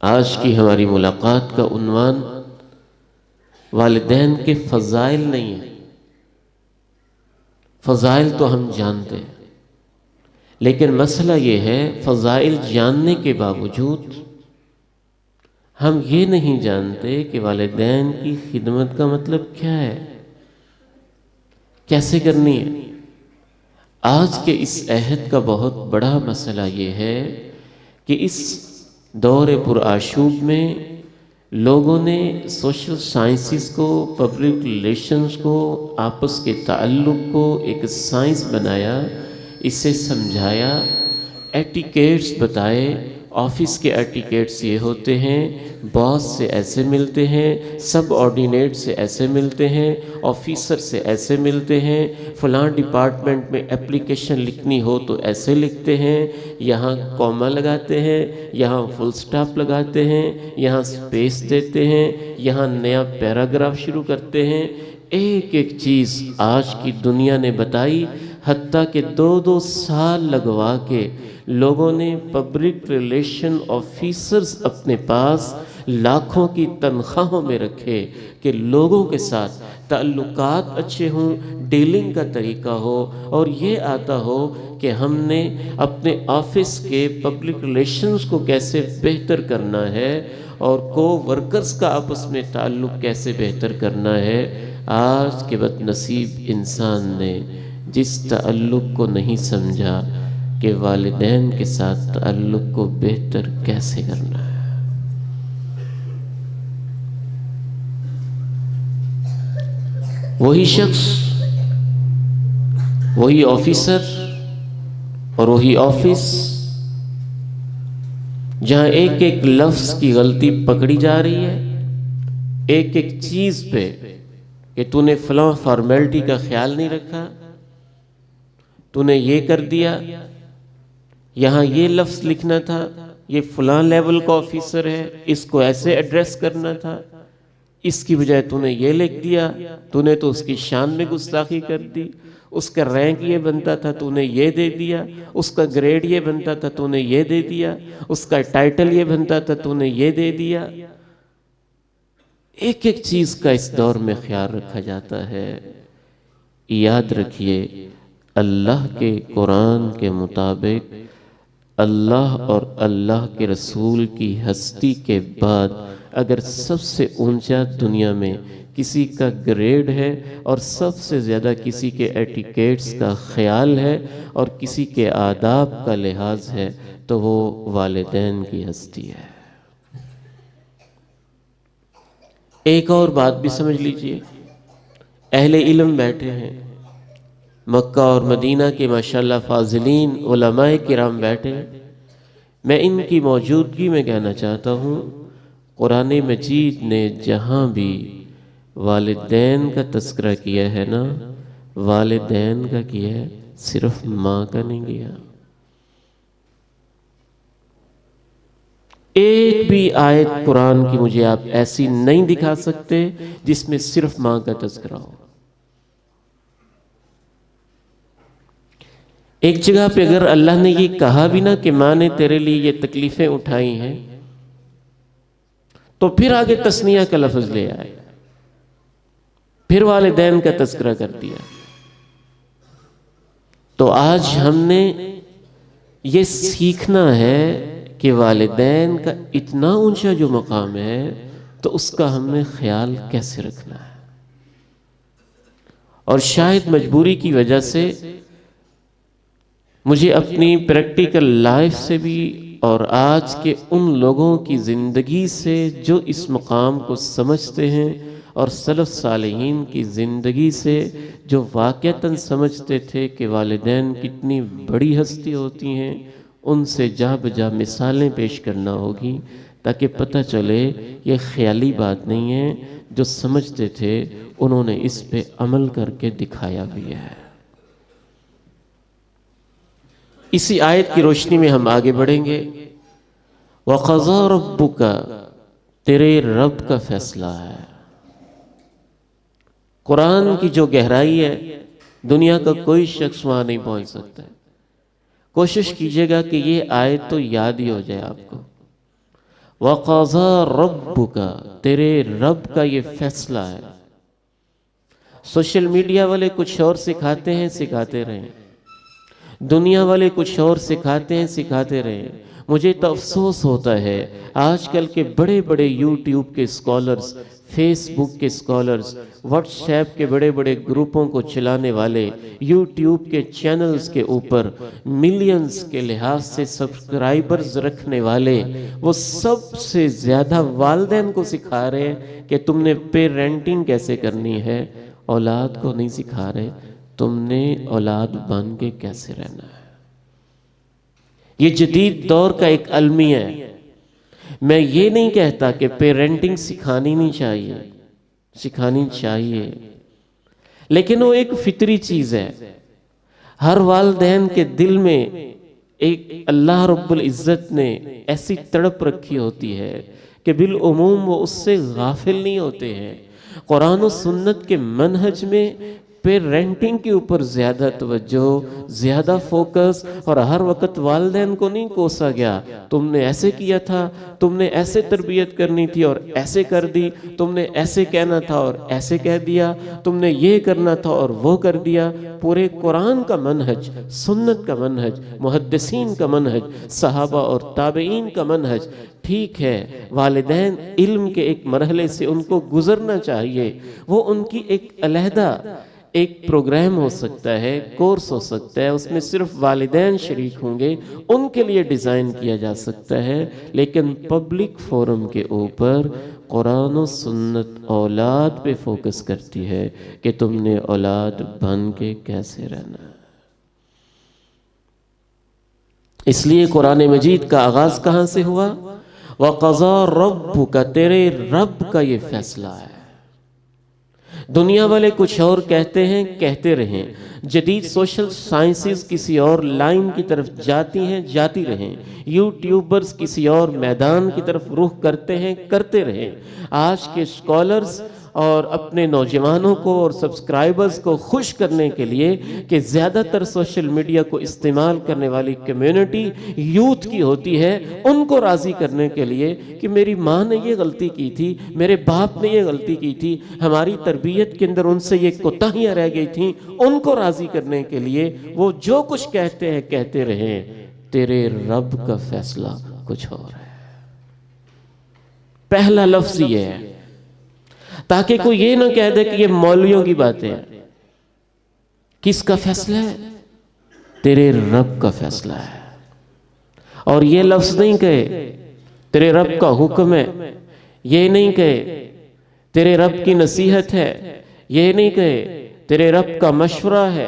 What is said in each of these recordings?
آج کی ہماری ملاقات کا عنوان والدین کے فضائل نہیں ہے۔ فضائل تو ہم جانتے ہیں، لیکن مسئلہ یہ ہے فضائل جاننے کے باوجود ہم یہ نہیں جانتے کہ والدین کی خدمت کا مطلب کیا ہے، کیسے کرنی ہے۔ آج کے اس عہد کا بہت بڑا مسئلہ یہ ہے کہ اس دور پرآشوب میں لوگوں نے سوشل سائنسز کو، پبلک ریلیشنز کو، آپس کے تعلق کو ایک سائنس بنایا، اسے سمجھایا، ایٹیکیٹس بتائے۔ آفس کے ایٹیکیٹس یہ ہوتے ہیں، باس سے ایسے ملتے ہیں، سب آرڈینیٹ سے ایسے ملتے ہیں، آفیسر سے ایسے ملتے ہیں، فلاں ڈپارٹمنٹ میں اپلیکیشن لکھنی ہو تو ایسے لکھتے ہیں، یہاں کوما لگاتے ہیں، یہاں فل سٹاپ لگاتے ہیں، یہاں سپیس دیتے ہیں، یہاں نیا پیراگراف شروع کرتے ہیں۔ ایک ایک چیز آج کی دنیا نے بتائی، حتیٰ کہ 2 سال لگوا کے لوگوں نے پبلک ریلیشن آفیسرز اپنے پاس لاکھوں کی تنخواہوں میں رکھے کہ لوگوں کے ساتھ تعلقات اچھے ہوں، ڈیلنگ کا طریقہ ہو، اور یہ آتا ہو کہ ہم نے اپنے آفس کے پبلک ریلیشنز کو کیسے بہتر کرنا ہے اور کو ورکرز کا آپس میں تعلق کیسے بہتر کرنا ہے۔ آج کے بد نصیب انسان نے جس تعلق کو نہیں سمجھا کہ والدین کے ساتھ تعلق کو بہتر کیسے کرنا ہے۔ وہی شخص، وہی آفیسر اور وہی آفس جہاں ایک ایک لفظ کی غلطی پکڑی جا رہی ہے، ایک ایک چیز پہ کہ تو نے فلاں فارمیلٹی کا خیال نہیں رکھا، تو نے یہ کر دیا، یہاں یہ لفظ لکھنا تھا، یہ فلاں لیول کا آفیسر ہے، اس کو ایسے ایڈریس کرنا تھا، اس کی بجائے تو نے یہ لکھ دیا، تو نے تو اس کی شان میں گستاخی کر دی، اس کا رینک یہ بنتا تھا تو نے یہ دے دیا، اس کا گریڈ یہ بنتا تھا تو نے یہ دے دیا، اس کا ٹائٹل یہ بنتا تھا تو نے یہ دے دیا۔ ایک ایک چیز کا اس دور میں خیال رکھا جاتا ہے۔ یاد رکھیے، اللہ کے قرآن کے مطابق اللہ اور اللہ کے رسول کی ہستی کے بعد اگر سب سے اونچا دنیا میں کسی کا گریڈ ہے اور سب سے زیادہ کسی کے ایٹیکیٹس کا خیال ہے اور کسی کے آداب کا لحاظ ہے تو وہ والدین کی ہستی ہے۔ ایک اور بات بھی سمجھ لیجئے، اہل علم بیٹھے ہیں، مکہ اور مدینہ کے ماشاءاللہ فاضلین علماء کرام بیٹھے ہیں، میں ان کی موجودگی میں کہنا چاہتا ہوں، قرآن مجید نے جہاں بھی والدین کا تذکرہ کیا ہے نا، والدین کا کیا ہے، صرف ماں کا نہیں کیا۔ ایک بھی آیت قرآن کی مجھے آپ ایسی نہیں دکھا سکتے جس میں صرف ماں کا تذکرہ ہو۔ ایک جگہ پہ اگر اللہ نے یہ کہا بھی نا کہ ماں نے تیرے لیے یہ تکلیفیں اٹھائی ہیں، تو پھر آگے تثنیہ کا لفظ لے آئے، پھر والدین کا تذکرہ کر دیا۔ تو آج ہم نے یہ سیکھنا ہے کہ والدین کا اتنا اونچا جو مقام ہے تو اس کا ہم نے خیال کیسے رکھنا ہے۔ اور شاید مجبوری کی وجہ سے مجھے اپنی پریکٹیکل لائف سے بھی اور آج کے ان لوگوں کی زندگی سے جو اس مقام کو سمجھتے ہیں اور سلف صالحین کی زندگی سے جو واقعتاً سمجھتے تھے کہ والدین کتنی بڑی ہستی ہوتی ہیں، ان سے جا بجا مثالیں پیش کرنا ہوگی تاکہ پتہ چلے یہ خیالی بات نہیں ہے، جو سمجھتے تھے انہوں نے اس پہ عمل کر کے دکھایا بھی ہے۔ اسی آیت کی روشنی میں ہم آگے بڑھیں گے۔ وَقَضَى رَبُّكَ، تیرے رب کا فیصلہ ہے۔ قرآن کی جو گہرائی ہے دنیا کا کوئی شخص وہاں نہیں پہنچ سکتا ہے۔ کوشش کیجئے گا کہ یہ آیت تو یاد ہی ہو جائے آپ کو۔ وَقَضَى رَبُّكَ، تیرے رب کا یہ فیصلہ ہے۔ سوشل میڈیا والے کچھ اور سکھاتے ہیں، سکھاتے رہیں، دنیا والے کچھ اور سکھاتے ہیں، سکھاتے رہیں۔ مجھے تو افسوس ہوتا ہے آج کل کے بڑے بڑے یوٹیوب کے اسکالرز، فیس بک کے اسکالرز، واٹس ایپ کے بڑے بڑے گروپوں کو چلانے والے، یوٹیوب کے چینلز کے اوپر ملینز کے لحاظ سے سبسکرائبرز رکھنے والے، وہ سب سے زیادہ والدین کو سکھا رہے ہیں کہ تم نے پیرنٹنگ کیسے کرنی ہے، اولاد کو نہیں سکھا رہے تم نے اولاد بن کے کیسے رہنا ہے۔ یہ جدید دور کا ایک المیہ ہے۔ میں یہ نہیں کہتا کہ پیرنٹنگ سکھانی نہیں چاہیے، سکھانی چاہیے، لیکن وہ ایک فطری چیز ہے۔ ہر والدین کے دل میں ایک اللہ رب العزت نے ایسی تڑپ رکھی ہوتی ہے کہ بالعموم وہ اس سے غافل نہیں ہوتے ہیں۔ قرآن و سنت کے منہج میں پیرنٹنگ کے اوپر زیادہ توجہ، زیادہ فوکس، اور ہر وقت والدین کو نہیں کوسا گیا، تم نے ایسے کیا تھا، تم نے ایسے تربیت کرنی تھی اور ایسے کر دی، تم نے ایسے کہنا تھا اور ایسے کہہ دیا، تم نے یہ کرنا تھا اور وہ کر دیا۔ پورے قرآن کا منہج، سنت کا منہج، محدثین کا منہج، صحابہ اور تابعین کا منہج، ٹھیک ہے والدین علم کے ایک مرحلے سے ان کو گزرنا چاہیے، وہ ان کی ایک علیحدہ ایک پروگرام ہو سکتا ہے، کورس ہو سکتا ہے، اس میں صرف والدین شریک ہوں گے، ان کے لیے ڈیزائن کیا جا سکتا ہے، لیکن پبلک فورم کے اوپر قرآن و سنت اولاد پہ فوکس کرتی ہے کہ تم نے اولاد بن کے کیسے رہنا ہے۔ اس لیے قرآن مجید کا آغاز کہاں سے ہوا؟ وَقَضَى رَبُّكَ، تیرے رب کا یہ فیصلہ ہے۔ دنیا والے کچھ اور کہتے ہیں، کہتے رہیں، جدید سوشل سائنسز کسی اور لائن کی طرف جاتی ہیں، جاتی رہیں، یوٹیوبرز کسی اور میدان کی طرف رخ کرتے ہیں، کرتے رہیں۔ آج کے اسکالرز اور اپنے نوجوانوں کو اور سبسکرائبرز کو خوش کرنے کے لیے کہ زیادہ تر سوشل میڈیا کو استعمال کرنے والی کمیونٹی یوتھ کی ہوتی ہے، ان کو راضی کرنے کے لیے کہ میری ماں نے یہ غلطی کی تھی، میرے باپ نے یہ غلطی کی تھی، ہماری تربیت کے اندر ان سے یہ کوتاہیاں رہ گئی تھیں، ان کو راضی کرنے کے لیے وہ جو کچھ کہتے ہیں کہتے رہیں، تیرے رب کا فیصلہ کچھ اور ہے۔ پہلا لفظ یہ ہے تاکہ کوئی یہ نہ کہہ دے کہ یہ مولویوں کی باتیں ہیں۔ کس کا فیصلہ ہے؟ تیرے رب کا فیصلہ ہے۔ اور یہ لفظ نہیں کہے تیرے رب کا حکم ہے، یہ نہیں کہے تیرے رب کی نصیحت ہے، یہ نہیں کہے تیرے رب کا مشورہ ہے۔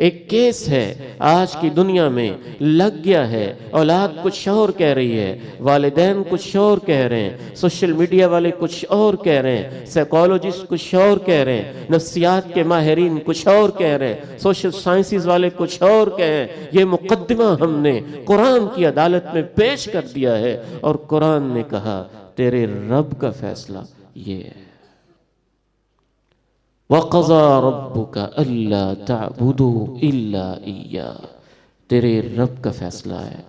ایک کیس ہے آج کی دنیا میں لگ گیا ہے، اولاد کچھ اور کہہ رہی ہے، والدین کچھ اور کہہ رہے ہیں، سوشل میڈیا والے کچھ اور کہہ رہے ہیں، سائیکالوجسٹ کچھ اور کہہ رہے ہیں، نفسیات کے ماہرین کچھ اور کہہ رہے ہیں، سوشل سائنسز والے کچھ اور کہہ رہے ہیں۔ یہ مقدمہ ہم نے قرآن کی عدالت میں پیش کر دیا ہے اور قرآن نے کہا تیرے رب کا فیصلہ یہ ہے۔ وَقَضَى رَبُّكَ أَلَّا تَعْبُدُوا إِلَّا إِيَّاهُ، تیرے رب کا فیصلہ ہے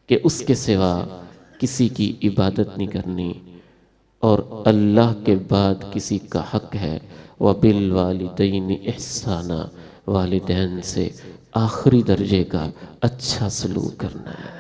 کہ اس کے سوا کسی کی عبادت نہیں کرنی، اور اللہ کے بعد کسی کا حق ہے وَبِالْوَالِدَيْنِ إِحْسَانًا، والدین سے آخری درجے کا اچھا سلوک کرنا ہے۔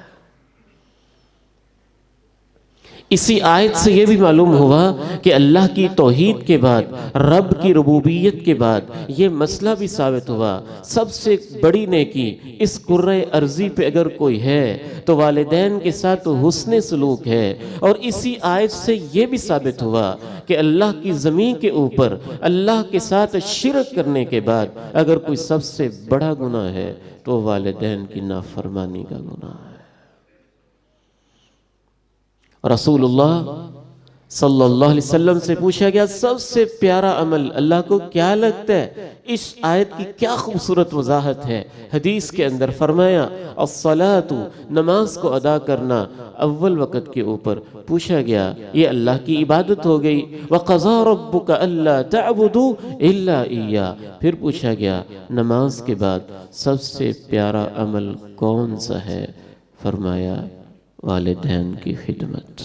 اسی آیت سے یہ بھی معلوم ہوا کہ اللہ کی توحید کے بعد، رب کی ربوبیت کے بعد یہ مسئلہ بھی ثابت ہوا، سب سے بڑی نیکی اس کرۂ ارضی پہ اگر کوئی ہے تو والدین کے ساتھ حسن سلوک ہے۔ اور اسی آیت سے یہ بھی ثابت ہوا کہ اللہ کی زمین کے اوپر اللہ کے ساتھ شرک کرنے کے بعد اگر کوئی سب سے بڑا گناہ ہے تو والدین کی نافرمانی کا گناہ ہے۔ رسول اللہ صلی اللہ علیہ وسلم سے پوچھا گیا سب سے پیارا عمل اللہ کو کیا لگتا ہے؟ اس آیت کی کیا خوبصورت وضاحت ہے۔ حدیث کے اندر فرمایا الصلاۃ، نماز کو ادا کرنا اول وقت کے اوپر۔ پوچھا گیا یہ اللہ کی عبادت ہو گئی، وَقَضَى رَبُّكَ أَلَّا تَعْبُدُوا إِلَّا إِيَّاهُ۔ پھر پوچھا گیا نماز کے بعد سب سے پیارا عمل کون سا ہے؟ فرمایا والدین کی خدمت۔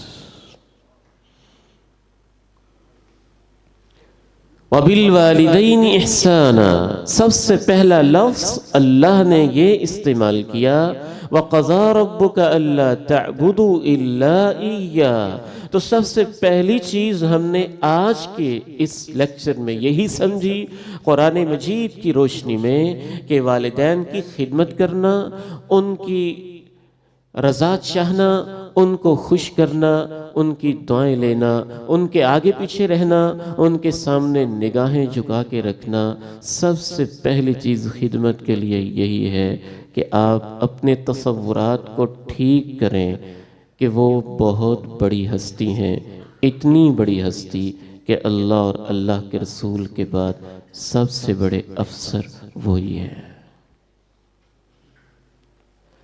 وَبِالْوَالِدَيْنِ إِحْسَانًا، سب سے پہلا لفظ اللہ نے یہ استعمال کیا، وَقَضَىٰ رَبُّكَ أَلَّا تَعْبُدُوا إِلَّا إِيَّاهُ۔ تو سب سے پہلی چیز ہم نے آج کے اس لیکچر میں یہی سمجھی قرآن مجید کی روشنی میں کہ والدین کی خدمت کرنا، ان کی رضا چاہنا، ان کو خوش کرنا، ان کی دعائیں لینا، ان کے آگے پیچھے رہنا، ان کے سامنے نگاہیں جھکا کے رکھنا، سب سے پہلی چیز خدمت کے لیے یہی ہے کہ آپ اپنے تصورات کو ٹھیک کریں کہ وہ بہت بڑی ہستی ہیں، اتنی بڑی ہستی کہ اللہ اور اللہ کے رسول کے بعد سب سے بڑے افسر وہی ہیں،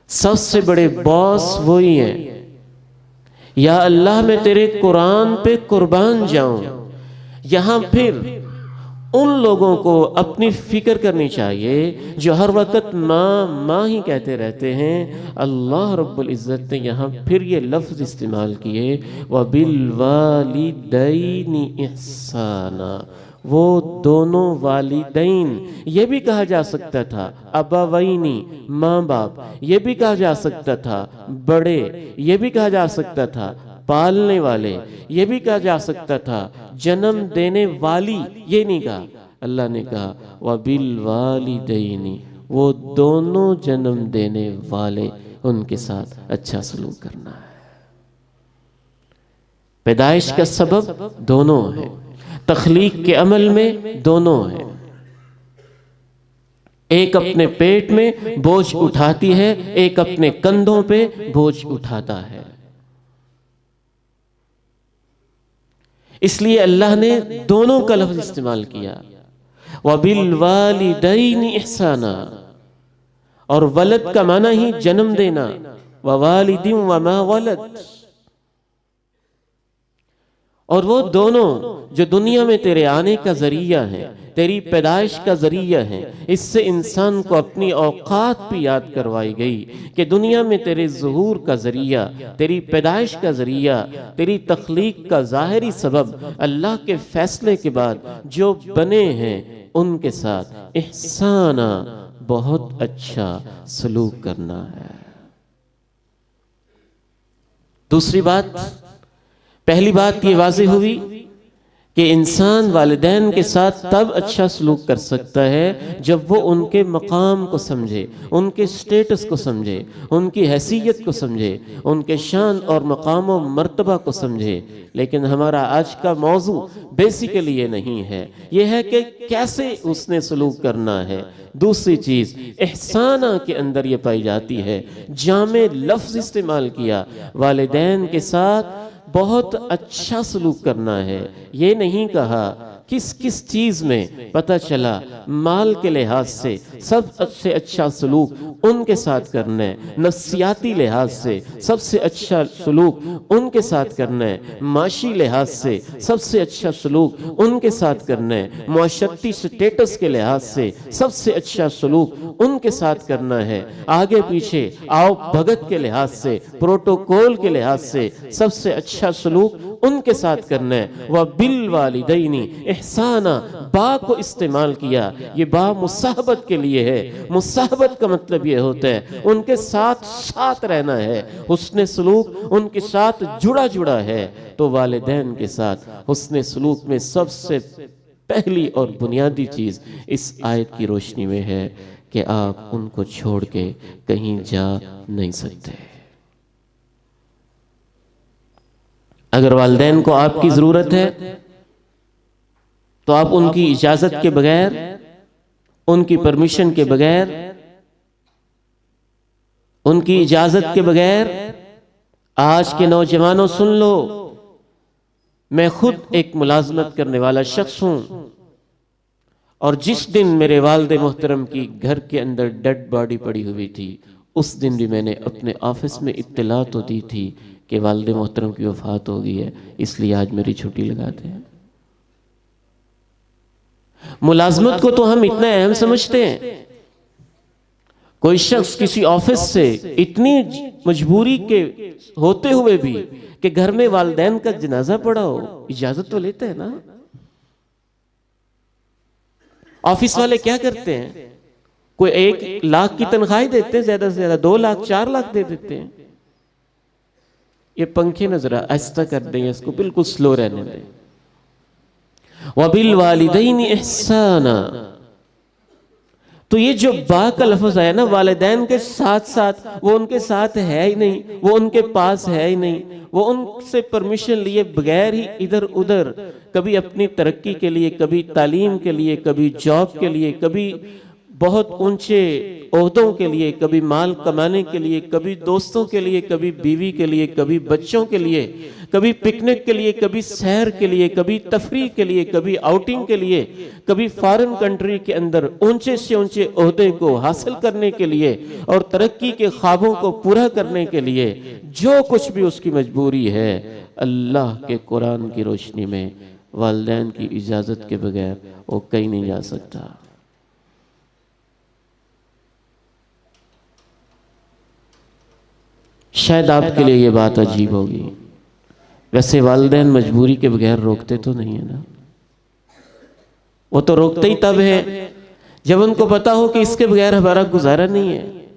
سب سے بڑے باس وہی ہیں۔ یا اللہ میں تیرے قرآن پہ قربان جاؤں۔ یہاں پھر ان لوگوں کو اپنی فکر کرنی چاہیے جو ہر وقت ماں ماں ہی کہتے رہتے ہیں۔ اللہ رب العزت نے یہاں پھر یہ لفظ استعمال کیے، وَبِالْوَالِدَيْنِ إِحْسَانًا، وہ دونوں والدین، یہ بھی کہا جا سکتا تھا ابوینی، ماں باپ، یہ بھی کہا جا سکتا تھا بڑے، یہ بھی کہا جا سکتا تھا پالنے والے، یہ بھی کہا جا سکتا تھا جنم دینے والی، یہ نہیں کہا، اللہ نے کہا وَبِالْوَالِدَيْنِ، وہ دونوں جنم دینے والے، ان کے ساتھ اچھا سلوک کرنا ہے۔ پیدائش کا سبب دونوں ہے، تخلیق کے عمل میں دونوں ہیں، ایک اپنے پیٹ میں بوجھ اٹھاتی ہے، ایک اپنے کندھوں پہ بوجھ اٹھاتا ہے۔ اس لیے اللہ نے دونوں کا لفظ استعمال کیا، وَبِالْوَالِدَيْنِ إِحْسَانًا، اور ولد کا معنی ہی جنم دینا، وَوَالِدٍ وَمَا وَلَد، اور وہ دونوں جو دنیا میں تیرے آنے کا ذریعہ ہیں، تیری پیدائش کا ذریعہ ہیں۔ اس سے انسان کو اپنی اوقات بھی یاد کروائی گئی کہ دنیا میں تیرے ظہور کا ذریعہ، تیری پیدائش کا ذریعہ، تیری تخلیق کا ظاہری سبب اللہ کے فیصلے کے بعد جو بنے ہیں ان کے ساتھ احسانہ، بہت اچھا سلوک کرنا ہے۔ دوسری بات، پہلی بات یہ واضح ہوئی کہ انسان والدین کے ساتھ تب اچھا سلوک کر سکتا ہے جب وہ ان کے مقام کو سمجھے، ان کے سٹیٹس کو سمجھے، ان کی حیثیت کو سمجھے، ان کے شان اور مقام و مرتبہ کو سمجھے۔ لیکن ہمارا آج کا موضوع بیسیکلی یہ نہیں ہے، یہ ہے کہ کیسے اس نے سلوک کرنا ہے۔ دوسری چیز احسانہ کے اندر یہ پائی جاتی ہے، جامع لفظ استعمال کیا، والدین کے ساتھ بہت اچھا سلوک کرنا ہے۔ یہ نہیں کہا کس کس چیز میں، پتہ چلا مال کے لحاظ سے سب سے اچھا سلوک ان کے ساتھ کرنا ہے، نفسیاتی لحاظ سے سب سے اچھا سلوک ان کے ساتھ کرنا ہے، معاشی لحاظ سے سب سے اچھا سلوک ان کے ساتھ کرنا ہے، معاشرتی سٹیٹس کے لحاظ سے سب سے اچھا سلوک ان کے ساتھ کرنا ہے، آگے پیچھے آؤ بھگت کے لحاظ سے، پروٹوکول کے لحاظ سے سب سے اچھا سلوک ان کے ساتھ کرنا ہے۔ وَبِالْوَالِدَيْنِ احسانہ، با کو استعمال کیا، یہ با مصاحبت کے لیے ہے۔ مصاحبت کا مطلب یہ ہوتا ہے ان کے ساتھ ساتھ رہنا ہے، حسن سلوک ان کے ساتھ جڑا جڑا ہے۔ تو والدین کے ساتھ حسن سلوک میں سب سے پہلی اور بنیادی چیز اس آیت کی روشنی میں ہے کہ آپ ان کو چھوڑ کے کہیں جا نہیں سکتے۔ اگر والدین کو آپ کی ضرورت ہے تو آپ ان کی اجازت کے بغیر، ان کی پرمیشن کے بغیر، ان کی اجازت کے بغیر، آج کے نوجوانوں سن لو، میں خود ایک ملازمت کرنے والا شخص ہوں، اور جس دن میرے والد محترم کی گھر کے اندر ڈیڈ باڈی پڑی ہوئی تھی، اس دن بھی میں نے اپنے آفس میں اطلاع تو دی تھی کہ والد محترم کی وفات ہو گئی ہے، اس لیے آج میری چھٹی لگاتے ہیں۔ ملازمت کو تو ہم اتنا اہم سمجھتے ہیں، کوئی شخص کسی آفس سے اتنی مجبوری کے ہوتے ہوئے بھی کہ گھر میں والدین کا جنازہ پڑا ہو، اجازت تو لیتے ہیں نا۔ آفس والے کیا کرتے ہیں؟ کوئی 1 لاکھ کی تنخواہ دیتے ہیں، زیادہ سے زیادہ 2 لاکھ 4 لاکھ دے دیتے ہیں۔ یہ پنکھے نظر آہستہ کر دیں، اس کو بالکل سلو رہنے دیں۔ وَبِالْوَالِدَيْنِ إِحْسَانًا، تو یہ جو با کا لفظ آیا نا، والدین کے ساتھ ساتھ، وہ ان کے ساتھ ہے ہی نہیں، وہ ان کے پاس ہے ہی نہیں، وہ ان سے پرمیشن لیے بغیر ہی ادھر ادھر، کبھی اپنی ترقی کے لیے، کبھی تعلیم کے لیے، کبھی جاب کے لیے، کبھی بہت اونچے عہدوں کے لیے، کبھی مال کمانے کے لیے، کبھی دوستوں کے لیے، کبھی بیوی کے لیے، کبھی بچوں کے لیے، کبھی پکنک کے لیے، کبھی سیر کے لیے، کبھی تفریح کے لیے، کبھی آؤٹنگ کے لیے، کبھی فارن کنٹری کے اندر اونچے سے اونچے عہدے کو حاصل کرنے کے لیے اور ترقی کے خوابوں کو پورا کرنے کے لیے جو کچھ بھی اس کی مجبوری ہے، اللہ کے قرآن کی روشنی میں والدین کی اجازت کے بغیر وہ کہیں نہیں جا سکتا۔ شاید آپ کے لیے یہ بات عجیب ہوگی، ویسے والدین مجبوری کے بغیر روکتے تو نہیں ہے نا، وہ تو روکتے ہی تب ہے جب ان کو پتا ہو کہ اس کے بغیر ہمارا گزارا نہیں ہے۔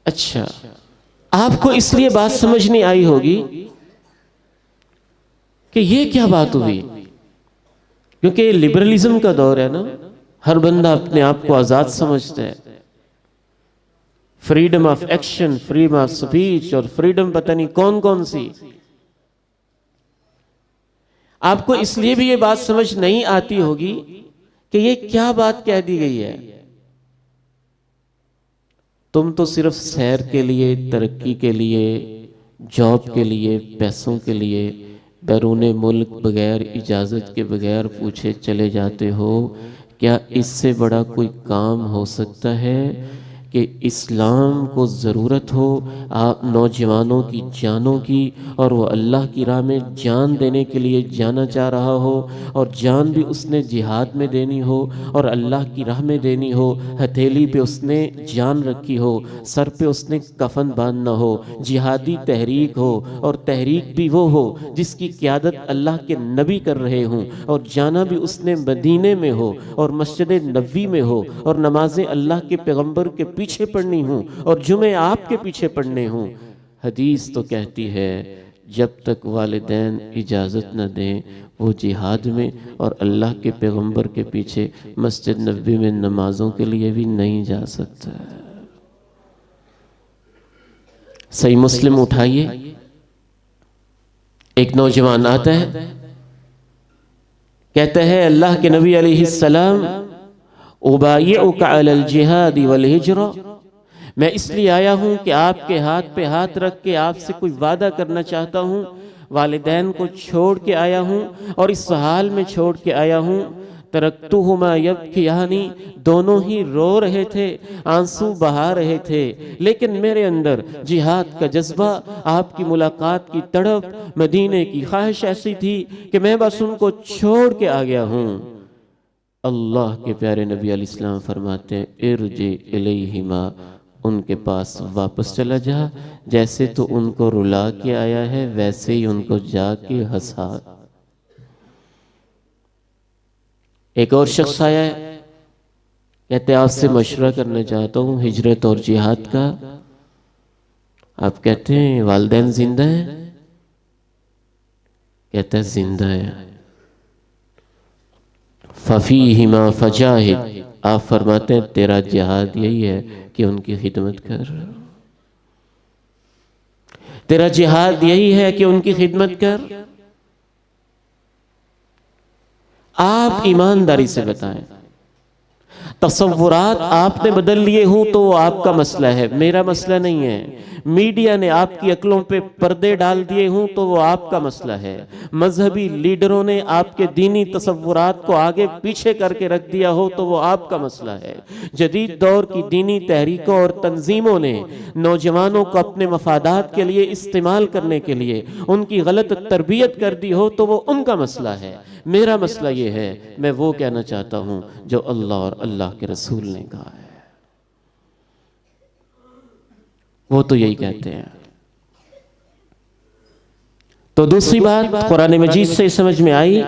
اچھا، آپ کو اس لیے بات سمجھ نہیں آئی ہوگی کہ یہ کیا بات ہوئی، کیونکہ یہ لبرلزم کا دور ہے نا، ہر بندہ اپنے آپ کو آزاد سمجھتا ہے، freedom of action, freedom of speech, اور فریڈم پتہ نہیں کون کون سی۔ آپ کو اس لیے بھی یہ بات سمجھ نہیں آتی ہوگی کہ یہ کیا بات کہہ دی گئی ہے، تم تو صرف سیر کے لیے، ترقی کے لیے، جاب کے لیے، پیسوں کے لیے بیرون ملک بغیر اجازت کے، بغیر پوچھے چلے جاتے ہو۔ کیا اس سے بڑا کوئی کام ہو سکتا ہے کہ اسلام کو ضرورت ہو آپ نوجوانوں کی جانوں کی، اور وہ اللہ کی راہ میں جان دینے کے لیے جانا چاہ رہا ہو، اور جان بھی اس نے جہاد میں دینی ہو اور اللہ کی راہ میں دینی ہو، ہتھیلی پہ اس نے جان رکھی ہو، سر پہ اس نے کفن باندھنا ہو، جہادی تحریک ہو، اور تحریک بھی وہ ہو جس کی قیادت اللہ کے نبی کر رہے ہوں، اور جانا بھی اس نے مدینے میں ہو اور مسجد نبوی میں ہو، اور نمازیں اللہ کے پیغمبر کے پیچھے پڑھنی ہوں اور جمعے آپ کے پیچھے پڑھنے ہوں۔ حدیث تو کہتی ہے جب تک والدین اجازت نہ دیں وہ جہاد میں اور اللہ کے پیغمبر کے پیچھے مسجد نبوی میں نمازوں کے لیے بھی نہیں جا سکتا۔ صحیح مسلم اٹھائیے، ایک نوجوان آتا ہے، کہتا ہے اللہ کے نبی علیہ السلام ابایعک علی الجہاد والہجرہ، میں اس لیے آیا ہوں کہ آپ کے ہاتھ پہ ہاتھ رکھ کے آپ سے کوئی وعدہ کرنا چاہتا ہوں، والدین کو چھوڑ کے آیا ہوں اور اس حال میں چھوڑ کے آیا ہوں، ترکتہما یبکیانی، دونوں ہی رو رہے تھے، آنسو بہا رہے تھے، لیکن میرے اندر جہاد کا جذبہ، آپ کی ملاقات کی تڑپ، مدینے کی خواہش ایسی تھی کہ میں بس ان کو چھوڑ کے آ گیا ہوں۔ اللہ کے پیارے نبی علیہ السلام فرماتے ہیں ارجع الیہما، ان کے پاس واپس چلا جا، جیسے تو ان کو رلا کے آیا ہے ویسے ہی ان کو جا کے ہنسا۔ ایک اور شخص آیا ہے، کہتے ہیں آپ سے مشورہ کرنا چاہتا ہوں ہجرت اور جہاد کا۔ آپ کہتے ہیں والدین زندہ ہیں؟ کہتا ہے زندہ ہیں۔ فَفِيهِمَا فَجَاهِدْ، آپ فرماتے ہیں تیرا جہاد یہی ہے کہ ان کی خدمت کر، تیرا جہاد یہی ہے کہ ان کی خدمت کر۔ آپ ایمانداری سے بتائیں، تصورات آپ نے بدل لیے ہوں تو وہ آپ کا مسئلہ ہے، میرا مسئلہ نہیں ہے۔ میڈیا نے آپ کی عقلوں پہ پردے ڈال دیے ہوں تو وہ آپ کا مسئلہ ہے۔ مذہبی لیڈروں نے آپ کے دینی تصورات کو آگے پیچھے کر کے رکھ دیا ہو تو وہ آپ کا مسئلہ ہے۔ جدید دور کی دینی تحریکوں اور تنظیموں نے نوجوانوں کو اپنے مفادات کے لیے استعمال کرنے کے لیے ان کی غلط تربیت کر دی ہو تو وہ ان کا مسئلہ ہے۔ میرا مسئلہ یہ ہے، میں وہ کہنا چاہتا ہوں جو اللہ اور اللہ کے رسول نے کہا ہے۔ وہ تو یہی کہتے ہیں۔ تو دوسری بات قرآن مجید سے سمجھ میں آئی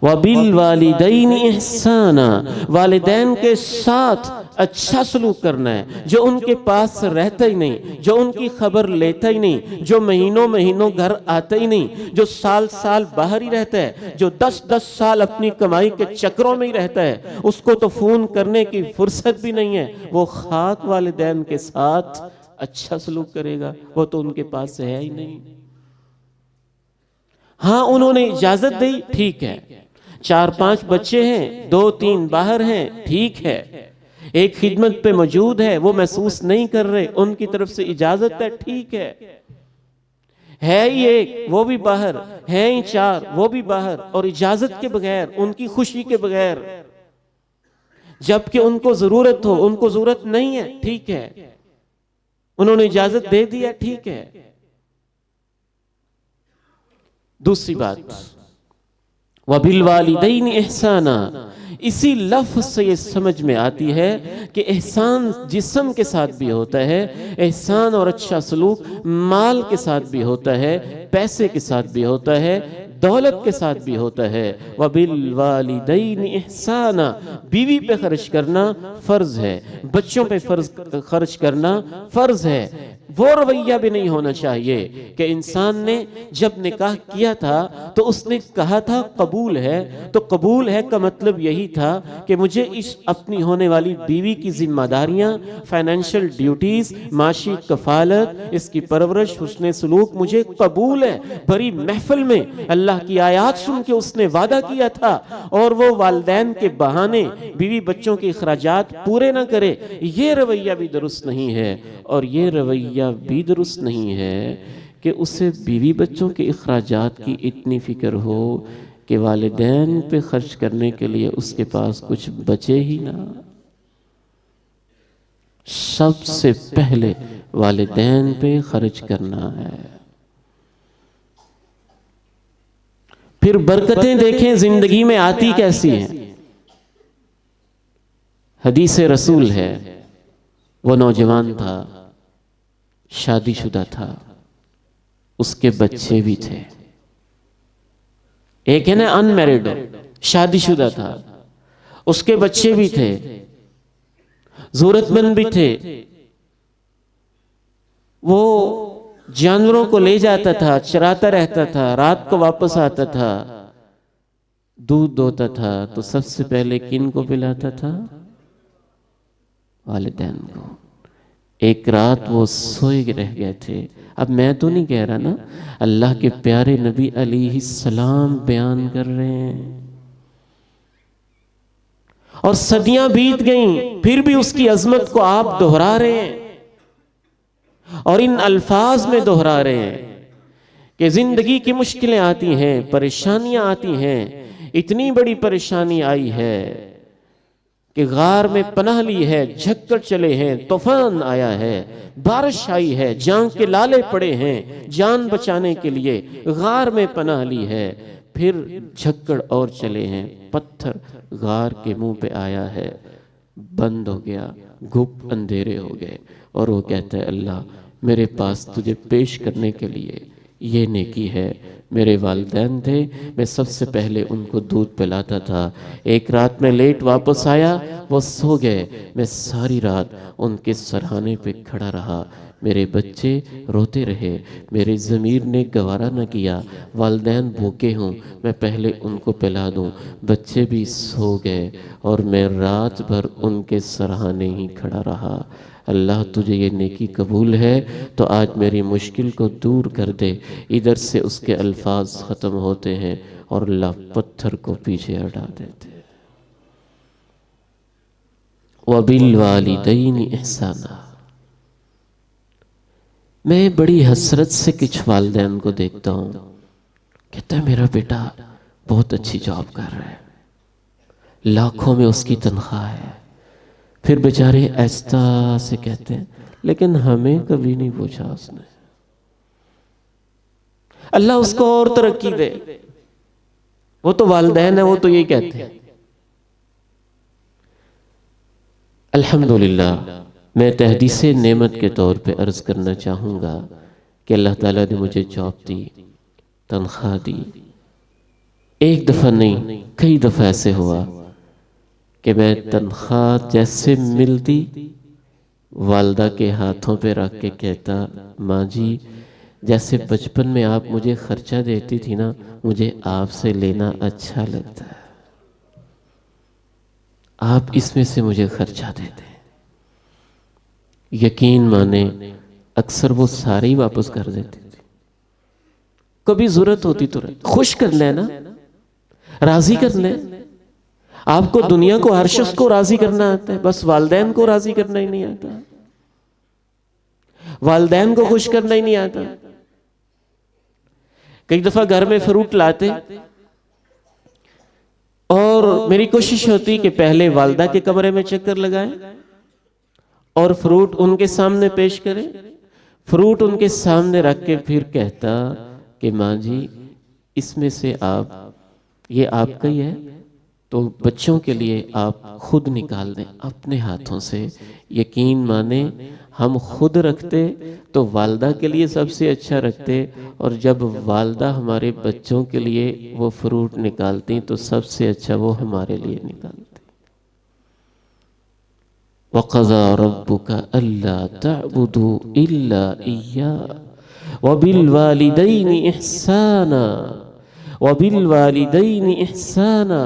وَبِالْوَالِدَيْنِ إِحْسَانًا، والدین کے ساتھ اچھا سلوک کرنا ہے، جو ان کے پاس رہتا ہی نہیں، جو ان کی خبر لیتا ہی نہیں، جو مہینوں مہینوں گھر آتا ہی نہیں، جو سال سال باہر ہی رہتا ہے، جو 10 سال اپنی کمائی کے چکروں میں ہی رہتا ہے، اس کو تو فون کرنے کی فرصت بھی نہیں ہے، وہ خاک والدین کے ساتھ اچھا سلوک کرے گا، وہ تو ان کے پاس ہے ہی نہیں۔ ہاں انہوں نے اجازت دی، ٹھیک ہے، 4-5 بچے ہیں، 2-3 باہر ہیں، ٹھیک ہے، ایک خدمت پہ موجود ہے، وہ محسوس نہیں کر رہے، ان کی طرف سے اجازت ہے، ٹھیک ہے ہی ایک وہ بھی باہر، ہے ہی 4 وہ بھی باہر، اور اجازت کے بغیر، ان کی خوشی کے بغیر، جبکہ ان کو ضرورت ہو، ان کو ضرورت نہیں ہے، ٹھیک ہے، انہوں نے اجازت دے دیا، ٹھیک ہے۔ دوسری بات، وَبِالْوَالِدَيْنِ إِحْسَانًا، اسی لفظ سے یہ سمجھ میں آتی ہے کہ احسان جسم کے ساتھ بھی ہوتا ہے، احسان اور اچھا سلوک مال کے ساتھ بھی ہوتا ہے، پیسے کے ساتھ بھی ہوتا ہے، دولت کے ساتھ بھی ہوتا ہے۔ وَبِالْوَالِدَيْنِ إِحْسَانًا، بیوی پہ خرچ کرنا فرض ہے، بچوں پہ خرچ کرنا فرض ہے۔ وہ رویہ بھی نہیں ہونا چاہیے کہ انسان نے جب نکاح کیا تھا تو اس نے کہا تھا قبول ہے، تو قبول ہے کا مطلب یہی تھا کہ مجھے اس اپنی ہونے والی بیوی کی ذمہ داریاں، فائنینشل ڈیوٹیز، معاشی کفالت، اس کی پرورش، حسن سلوک مجھے قبول ہے۔ بڑی محفل میں اللہ کی آیات سن کے اس نے وعدہ کیا تھا، اور وہ والدین کے بہانے بیوی بچوں کے اخراجات پورے نہ کرے، یہ رویہ بھی درست نہیں ہے۔ اور یہ رویہ بھی درست نہیں ہے کہ اسے بیوی بچوں کے اخراجات کی اتنی فکر ہو کہ والدین پہ خرچ کرنے کے لیے اس کے پاس کچھ بچے ہی نہ۔ سب سے پہلے والدین پہ خرچ کرنا ہے۔ پھر برکتیں دیکھیں زندگی میں آتی کیسی ہیں۔ حدیث رسول ہے، وہ نوجوان تھا، شادی شدہ تھا، اس کے بچے بھی تھے۔ ایک ہے نا ان میرڈ، شادی شدہ تھا، اس کے بچے بھی تھے، ضرورت مند بھی تھے، وہ جانوروں کو لے جاتا تھا، چراتا رہتا تھا، رات کو واپس آتا تھا، دودھ دوتا تھا، تو سب سے پہلے کن کو پلاتا تھا؟ والدین کو۔ ایک رات وہ سوئے رہ گئے تھے۔ اب میں تو نہیں کہہ رہا نا، اللہ کے پیارے نبی علیہ السلام بیان کر رہے ہیں۔ اور صدیاں بیت گئیں، پھر بھی اس کی عظمت کو آپ دہرا رہے ہیں، اور ان الفاظ میں دہرا رہے ہیں کہ زندگی کی مشکلیں آتی ہیں، پریشانیاں آتی ہیں۔ اتنی بڑی پریشانی آئی ہے کہ غار میں پناہ لی ہے، جھکڑ چلے ہیں، طوفان آیا ہے، بارش آئی ہے، جان کے لالے پڑے ہیں، جان بچانے کے لیے غار میں پناہ لی ہے، پھر جھکڑ اور چلے ہیں، پتھر غار کے منہ پہ آیا ہے، بند ہو گیا، گھپ اندھیرے ہو گئے، اور وہ کہتا ہے اللہ میرے پاس تجھے پیش کرنے کے لیے یہ نیکی ہے۔ میرے والدین تھے، میں سب سے پہلے ان کو دودھ پلاتا تھا، ایک رات میں لیٹ واپس آیا، وہ سو گئے، میں ساری رات ان کے سرہانے پہ کھڑا رہا، میرے بچے روتے رہے، میری ضمیر نے گوارا نہ کیا والدین بھوکے ہوں میں پہلے ان کو پلا دوں، بچے بھی سو گئے اور میں رات بھر ان کے سرہانے ہی کھڑا رہا۔ اللہ تجھے یہ نیکی قبول ہے تو آج میری مشکل کو دور کر دے۔ ادھر سے اس کے الفاظ ختم ہوتے ہیں اور اللہ پتھر کو پیچھے ہٹا دیتے ہیں۔ وَبِالْوَالِدَيْنِ إِحْسَانًا۔ میں بڑی حسرت سے کچھ والدین کو دیکھتا ہوں، کہتا ہے میرا بیٹا بہت اچھی جاب کر رہا ہے، لاکھوں میں اس کی تنخواہ ہے، پھر بیچارے ایسا سے کہتے ہیں لیکن ہمیں کبھی نہیں پوچھا اس نے۔ اللہ اس کو اور ترقی دے، وہ تو والدین ہیں، وہ تو یہی کہتے ہیں۔ الحمدللہ میں تحدیث نعمت کے طور پہ عرض کرنا چاہوں گا کہ اللہ تعالیٰ نے مجھے جاب دی، تنخواہ دی، ایک دفعہ نہیں، کئی دفعہ ایسے ہوا کہ میں تنخواہ جیسے ملتی والدہ کے ہاتھوں پہ رکھ کے کہتا، ماں جی جیسے بچپن میں آپ مجھے خرچہ دیتی تھی نا، مجھے آپ سے لینا اچھا لگتا ہے، آپ اس میں سے مجھے خرچہ دے دیں۔ یقین مانے اکثر وہ سارے ہی واپس کر دیتے تھے۔ کبھی ضرورت ہوتی تو خوش کرنا ہے نا، راضی کرنا ہے۔ آپ کو دنیا کو ہر شخص کو راضی کرنا آتا ہے، بس والدین کو راضی کرنا ہی نہیں آتا، والدین کو خوش کرنا ہی نہیں آتا۔ کئی دفعہ گھر میں فروٹ لاتے اور میری کوشش ہوتی کہ پہلے والدہ کے کمرے میں چکر لگائیں اور فروٹ ان کے سامنے پیش کریں، فروٹ ان کے سامنے رکھ کے پھر کہتا کہ ماں جی اس میں سے یہ آپ کا ہی ہے، تو بچوں کے لیے آپ خود نکال دیں اپنے ہاتھوں سے۔ یقین مانے ہم خود رکھتے تو والدہ کے لیے سب سے اچھا رکھتے، اور جب والدہ ہمارے بچوں کے لیے وہ فروٹ نکالتی تو سب سے اچھا وہ ہمارے لیے نکالتی۔ وَقَضَى رَبُّكَ أَلَّا تَعْبُدُوا إِلَّا إِيَّاهُ وَبِالْوَالِدَيْنِ إِحْسَانًا وَبِالْوَالِدَيْنِ إِحْسَانًا۔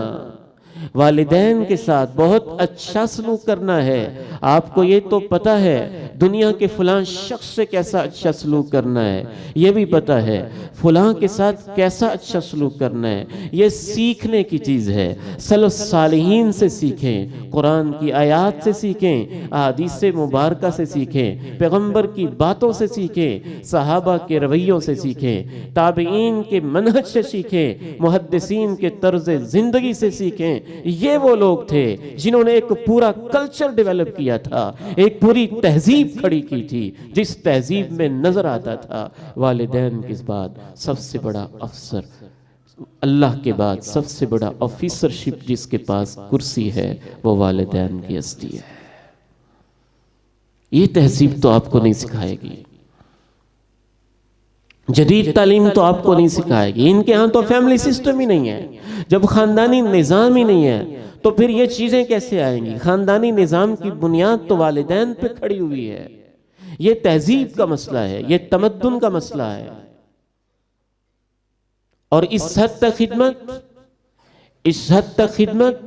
والدین کے ساتھ بہت اچھا سلوک کرنا ہے۔ آپ کو یہ تو پتا ہے دنیا کے فلاں شخص سے کیسا اچھا سلوک کرنا ہے، یہ بھی پتا ہے فلاں کے ساتھ کیسا اچھا سلوک کرنا ہے۔ یہ سیکھنے کی چیز ہے، سلف صالحین سے سیکھیں، قرآن کی آیات سے سیکھیں، احادیث مبارکہ سے سیکھیں، پیغمبر کی باتوں سے سیکھیں، صحابہ کے رویوں سے سیکھیں، تابعین کے منہج سے سیکھیں، محدثین کے طرز زندگی سے سیکھیں۔ یہ وہ لوگ تھے جنہوں نے ایک پورا کلچر ڈیولپ کیا تھا، ایک پوری تہذیب کھڑی کی تھی، جس تہذیب میں نظر آتا تھا والدین کے بعد سب سے بڑا افسر، اللہ کے بعد سب سے بڑا آفیسرشپ جس کے پاس کرسی ہے وہ والدین کی ہستی ہے۔ یہ تہذیب تو آپ کو نہیں سکھائے گی، جدید تعلیم تو آپ کو نہیں سکھائے گی۔ ان کے ہاں تو فیملی سسٹم ہی نہیں ہے، جب خاندانی نظام ہی نہیں ہے تو پھر یہ چیزیں کیسے آئیں گی؟ خاندانی نظام کی بنیاد تو والدین پہ کھڑی ہوئی ہے۔ یہ تہذیب کا مسئلہ ہے، یہ تمدن کا مسئلہ ہے، اور اس حد تک خدمت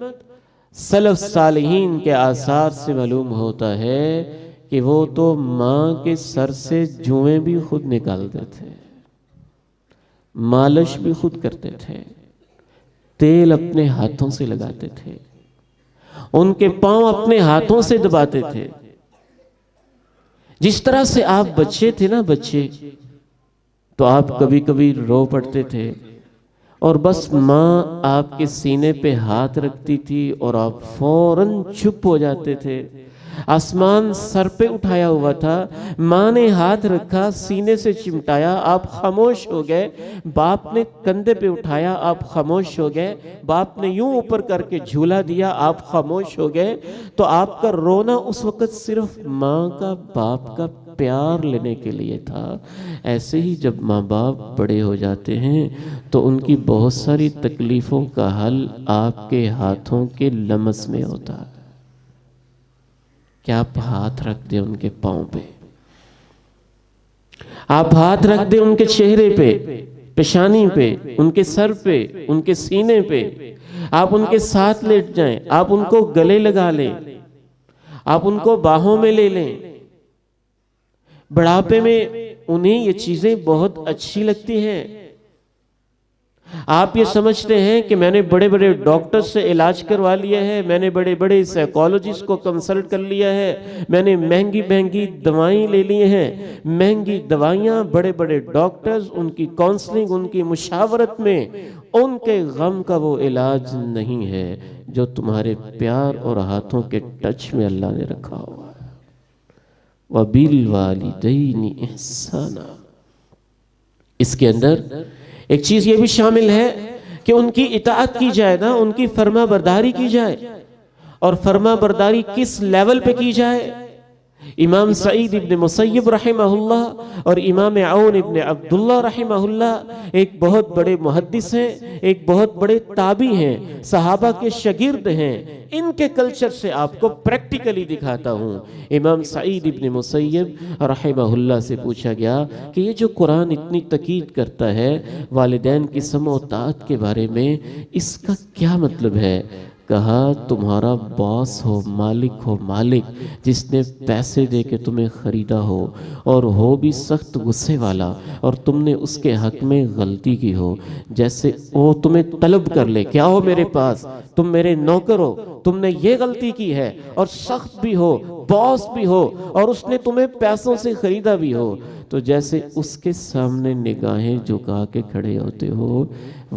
سلف صالحین کے آثار سے معلوم ہوتا ہے کہ وہ تو ماں کے سر سے جوئیں بھی خود نکالتے تھے، مالش بھی خود کرتے تھے، تیل اپنے ہاتھوں سے لگاتے تھے، ان کے پاؤں اپنے ہاتھوں سے دباتے تھے۔ جس طرح سے آپ بچے تھے نا، بچے تو آپ کبھی کبھی رو پڑتے تھے اور بس ماں آپ کے سینے پہ ہاتھ رکھتی تھی اور آپ فوراً چپ ہو جاتے تھے۔ آسمان سر پہ اٹھایا ہوا تھا، ماں نے ہاتھ رکھا، سینے سے چمٹایا، آپ خاموش ہو گئے۔ باپ نے کندھے پہ اٹھایا، آپ خاموش ہو گئے۔ باپ نے یوں اوپر کر کے جھولا دیا، آپ خاموش ہو گئے۔ تو آپ کا رونا اس وقت صرف ماں کا، باپ کا پیار لینے کے لیے تھا۔ ایسے ہی جب ماں باپ بڑے ہو جاتے ہیں تو ان کی بہت ساری تکلیفوں کا حل آپ کے ہاتھوں کے لمس میں ہوتا ہے کہ آپ ہاتھ رکھ دیں ان کے پاؤں پہ، آپ ہاتھ رکھ دیں ان کے چہرے پہ، پیشانی پہ، ان کے سر پہ، ان کے سینے پہ، آپ ان کے ساتھ لیٹ جائیں، آپ ان کو گلے لگا لیں، آپ ان کو باہوں میں لے لیں۔ بڑھاپے میں انہیں یہ چیزیں بہت اچھی لگتی ہیں۔ آپ یہ سمجھتے ہیں کہ میں نے بڑے بڑے ڈاکٹر سے علاج کروا لیا ہے، میں نے بڑے بڑے سائیکالوجسٹ کو کنسلٹ کر لیا ہے، میں نے مہنگی مہنگی دوائیں لے لی ہیں۔ مہنگی دوائیاں، بڑے بڑے ڈاکٹرز، ان کی کاؤنسلنگ، ان کی مشاورت میں ان کے غم کا وہ علاج نہیں ہے جو تمہارے پیار اور ہاتھوں کے ٹچ میں اللہ نے رکھا ہوا ہے۔ وَبِالْوَالِدَيْنِ إِحْسَانًا۔ اس کے اندر ایک چیز یہ بھی شامل ہے کہ ان کی اطاعت کی جائے نا، ان کی فرما برداری کی جائے، اور فرما برداری کس لیول پہ کی جائے امام سعید ابن مسیب رحمہ اللہ اور امام عون ابن عبداللہ رحمہ اللہ ایک بہت بڑے محدث ہیں، ایک بہت بڑے تابعی ہیں، صحابہ کے شاگرد ہیں۔ ان کے کلچر سے آپ کو پریکٹیکلی دکھاتا ہوں۔ امام سعید ابن مسیب رحمہ اللہ سے پوچھا گیا کہ یہ جو قرآن اتنی تاکید کرتا ہے والدین کی سمع و طاعت کے بارے میں، اس کا کیا مطلب ہے؟ کہا تمہارا باس ہو، مالک جس نے پیسے دے کے تمہیں خریدا ہو اور ہو بھی سخت غصے والا، اور تم نے اس کے حق میں غلطی کی ہو، جیسے وہ تمہیں طلب کر لے کہ آؤ میرے پاس، تم میرے نوکر ہو، تم نے یہ غلطی کی ہے، اور سخت بھی ہو، باس بھی ہو، اور اس نے تمہیں پیسوں سے خریدا بھی ہو، تو جیسے اس کے سامنے نگاہیں جھکا کے کھڑے ہوتے ہو،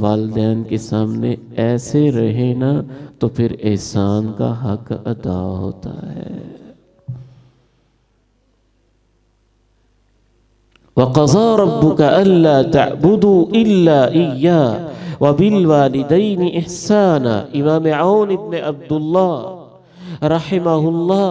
والدین کے سامنے ایسے رہے نا، تو پھر احسان کا حق ادا ہوتا ہے۔ وَقَضَى رَبُّكَ أَلَّا تَعْبُدُوا إِلَّا إِيَّاهُ وَبِالْوَالِدَيْنِ إِحْسَانًا۔ امام عون ابن عبداللہ رحمہ اللہ،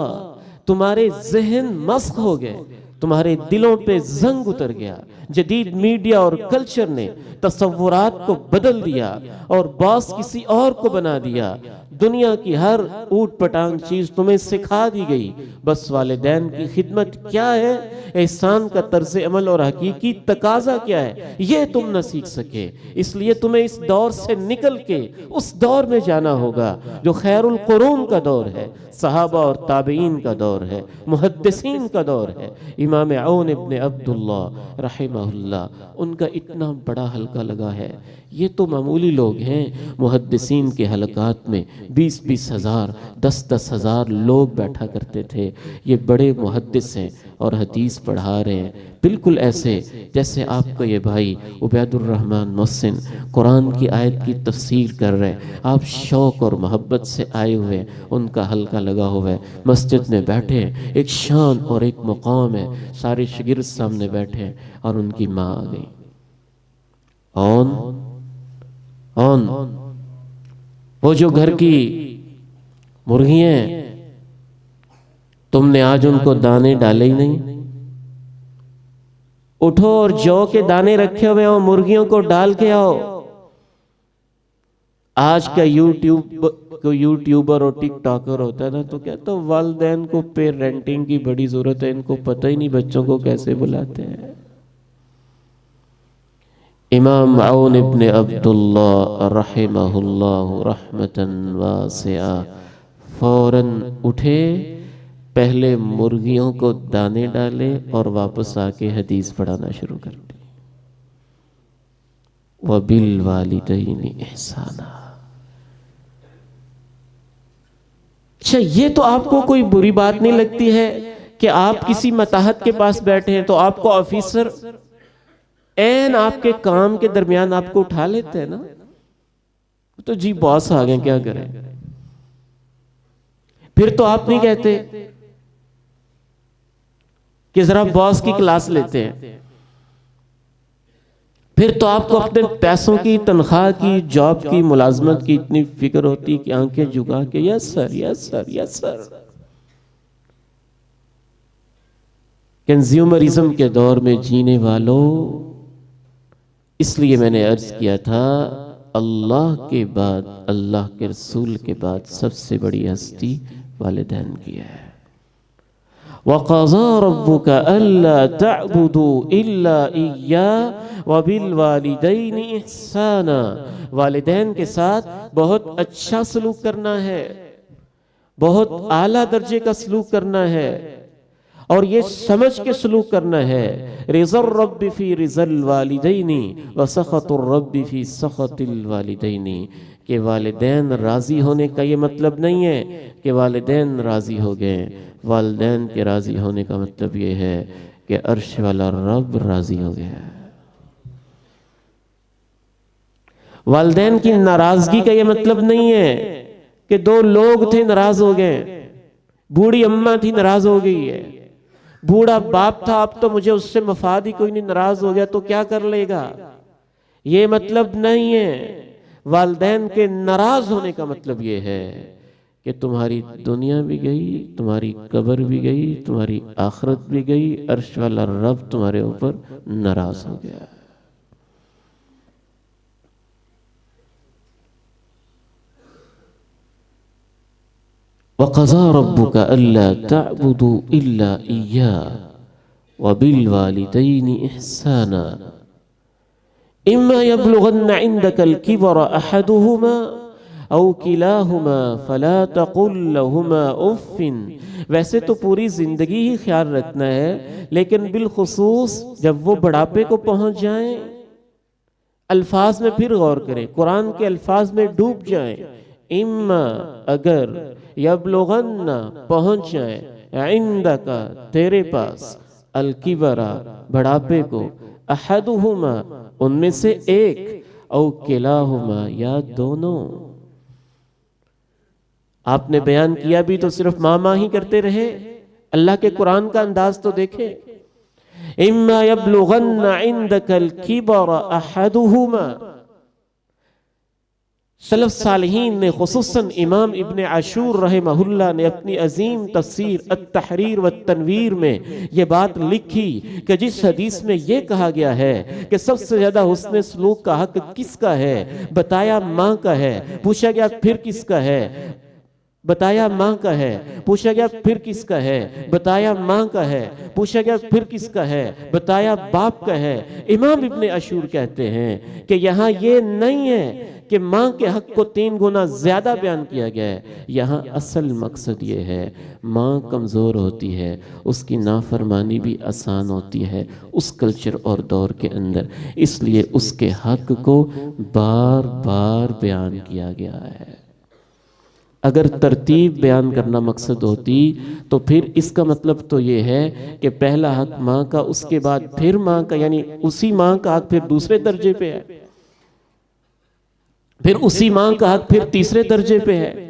تمہارے ذہن مسخ ہو گئے، تمہارے دلوں پہ زنگ اتر گیا۔ جدید میڈیا اور کلچر نے تصورات کو بدل دیا اور باس کسی اور کو بنا دیا۔ دنیا کی ہر اوٹ پٹانگ چیز تمہیں سکھا دی گئی، بس والدین کی خدمت کیا ہے، احسان کا طرز عمل اور حقیقی تقاضا کیا ہے، یہ تم نہ سیکھ سکے۔ اس لیے تمہیں اس دور سے نکل کے اس دور میں جانا ہوگا جو خیر القرون کا دور ہے، صحابہ اور تابعین کا دور ہے، محدثین کا دور ہے۔ امام عون ابن عبداللہ رحمہ اللہ، ان کا اتنا بڑا حلقہ لگا ہے۔ یہ تو معمولی لوگ ہیں، محدثین کے حلقات میں 20-20 ہزار 10-10 ہزار لوگ بیٹھا کرتے تھے۔ یہ بڑے محدث ہیں اور حدیث پڑھا رہے ہیں، بالکل ایسے جیسے آپ کا یہ بھائی عبید الرحمن محسن قرآن کی آیت کی تفسیر کر رہے ہیں۔ آپ شوق اور محبت سے آئے ہوئے، ان کا حلقہ لگا ہوا ہے، مسجد میں بیٹھے ہیں، ایک شان اور ایک مقام ہے، سارے شاگرد سامنے بیٹھے ہیں، اور ان کی ماں آ گئی۔ وہ جو گھر کی مرغیاں ہیں، تم نے آج ان کو دانے ڈالے ہی نہیں، اٹھو اور جو کے دانے رکھے ہوئے ہو مرغیوں کو ڈال کے آؤ۔ آج کا یوٹیوبر اور ٹک ٹاکر ہوتا ہے نا، تو کہتا والدین کو پیرنٹنگ کی بڑی ضرورت ہے، ان کو پتہ ہی نہیں بچوں کو کیسے بلاتے ہیں۔ امام عون ابن عبداللہ رحمہ اللہ رحمتاً واسعہ فوراً اٹھے، پہلے مرغیوں کو دانے ڈالے اور واپس آ کے حدیث پڑھانا شروع کر دی۔ وَبِالْوَالِدَيْنِ إِحْسَانًا۔ اچھا، یہ تو آپ کو کوئی بری بات نہیں لگتی ہے کہ آپ کسی متحد کے پاس بیٹھے ہیں تو آپ کو آفیسر این آپ کے کام کے درمیان آپ کو اٹھا لیتے ہیں نا، تو جی باس آ گئے کیا کریں؟ پھر تو آپ نہیں کہتے کہ ذرا باس کی کلاس لیتے ہیں، پھر تو آپ کو اپنے پیسوں کی، تنخواہ کی، جاب کی، ملازمت کی اتنی فکر ہوتی کہ آنکھیں جھکا کے یس سر یس سر یس سر۔ کنزیومرزم کے دور میں جینے والوں، اس لیے میں نے عرض کیا تھا اللہ کے بعد، اللہ کے رسول کے بعد سب سے بڑی ہستی والدین کی ہے۔ وَقَضَى رَبُّكَ أَلَّا تَعْبُدُوا إِلَّا إِيَّاهُ وَبِالْوَالِدَيْنِ إِحْسَانًا۔ والدین کے ساتھ بہت اچھا سلوک کرنا ہے، بہت اعلیٰ درجے کا سلوک کرنا ہے، اور یہ سمجھ کے سلوک کرنا ہے۔ رضا الرب فی رضا الوالدین وسخط الرب فی سخط الوالدین، کہ والدین راضی ہونے کا یہ مطلب نہیں ہے کہ والدین راضی ہو گئے، والدین کے راضی ہونے کا مطلب یہ ہے کہ عرش والا رب راضی ہو گیا۔ والدین کی ناراضگی کا یہ مطلب نہیں ہے کہ دو لوگ تھے ناراض ہو گئے، بوڑھی اماں تھی ناراض ہو گئی ہے، بوڑھا باپ تھا اب تو مجھے اس سے مفاد ہی کوئی نہیں، ناراض ہو گیا تو کیا کر لے گا، یہ مطلب نہیں ہے۔ والدین کے ناراض ہونے کا مطلب یہ ہے کہ تمہاری دنیا بھی گئی، تمہاری قبر بھی گئی، تمہاری آخرت بھی گئی، عرش والا رب تمہارے اوپر ناراض ہو گیا۔ وَقَضَى رَبُّكَ أَلَّا تَعْبُدُوا إِلَّا إِيَّاهُ وَبِالْوَالِدَيْنِ إِحْسَانًا إِمَّا يَبْلُغَنَّ عِندَكَ الْكِبَرَ أَحَدُهُمَا أَوْ كِلَاهُمَا فَلَا تَقُلْ لَهُمَا أُفٍّ۔ ویسے تو پوری زندگی ہی خیال رکھنا ہے، لیکن بالخصوص جب وہ بڑھاپے کو پہنچ جائیں، الفاظ میں پھر غور کریں، قرآن کے الفاظ میں ڈوب جائیں۔ اما اگر یبلغن پہنچ جائے، عندک تیرے پاس، الکبرا بڑھاپے کو، احدہما ان میں سے ایک، او کلاہما یا دونوں۔ آپ نے بیان کیا بھی تو صرف ماں ہی کرتے رہے، اللہ کے قرآن کا انداز تو دیکھیں۔ اما یبلغن عندک الکبر احدہما، سلف صالحین نے خصوصاً امام ابن عاشور رحمہ اللہ نے اپنی عظیم تفسیر التحریر والتنویر میں یہ بات لکھی کہ جس حدیث میں یہ کہا گیا ہے کہ سب سے زیادہ حسن سلوک کا حق کس کا ہے، بتایا ماں کا ہے، پوچھا گیا پھر کس کا ہے، بتایا ماں کا ہے، پوچھا گیا پھر کس کا ہے، بتایا ماں کا ہے، پوچھا گیا پھر کس کا ہے، بتایا باپ کا ہے۔ امام ابن عاشور کہتے ہیں کہ یہاں یہ نہیں ہے کہ ماں کے حق کو 3 گنا زیادہ بیان کیا گیا ہے، یہاں اصل مقصد یہ ہے ماں کمزور ہوتی ہے، اس کی نافرمانی بھی آسان ہوتی ہے اس کلچر اور دور کے اندر، اس لیے اس کے حق کو بار بار بیان کیا گیا ہے۔ اگر ترتیب بیان کرنا مقصد ہوتی تو پھر اس کا مطلب تو یہ ہے کہ پہلا حق ماں کا، اس کے بعد پھر ماں کا، یعنی اسی ماں کا حق پھر دوسرے درجے پہ ہے، پھر اسی ماں کا حق پھر تیسرے درجے پہ ہے۔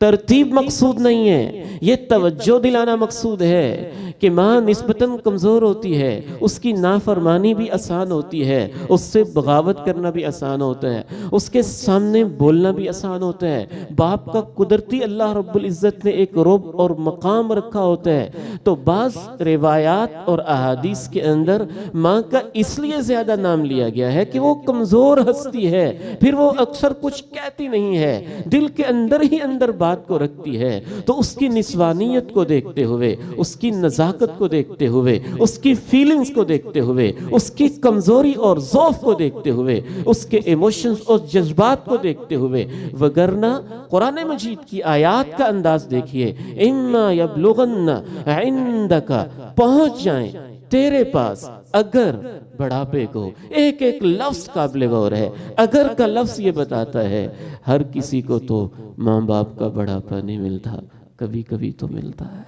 ترتیب مقصود نہیں ہے، یہ توجہ دلانا مقصود ہے کہ ماں نسبتاً کمزور ہوتی ہے، اس کی نافرمانی بھی آسان ہوتی ہے، اس سے بغاوت کرنا بھی آسان ہوتا ہے، اس کے سامنے بولنا بھی آسان ہوتا ہے۔ باپ کا قدرتی اللہ رب العزت نے ایک رب اور مقام رکھا ہوتا ہے، تو بعض روایات اور احادیث کے اندر ماں کا اس لیے زیادہ نام لیا گیا ہے کہ وہ کمزور ہستی ہے، پھر وہ اکثر کچھ کہتی نہیں ہے، دل کے اندر ہی اندر بات کو رکھتی ہے، تو اس کی نسوانیت کو دیکھتے ہوئے، اس کی نزاکت کو دیکھتے ہوئے، اس کی فیلنگز کو دیکھتے ہوئے، اس کی کمزوری اور ضعف کو دیکھتے ہوئے، اس کے ایموشنز اور جذبات کو دیکھتے ہوئے، وگرنہ قرآن مجید کی آیات کا انداز دیکھیے، اما یبلغن عندک پہنچ جائیں تیرے پاس، اگر بڑھاپے کو، ایک ایک لفظ قابل غور ہے، اگر کا لفظ یہ بتاتا ہے ہر کسی کو تو ماں باپ کا بڑھاپا نہیں ملتا، کبھی کبھی تو ملتا ہے،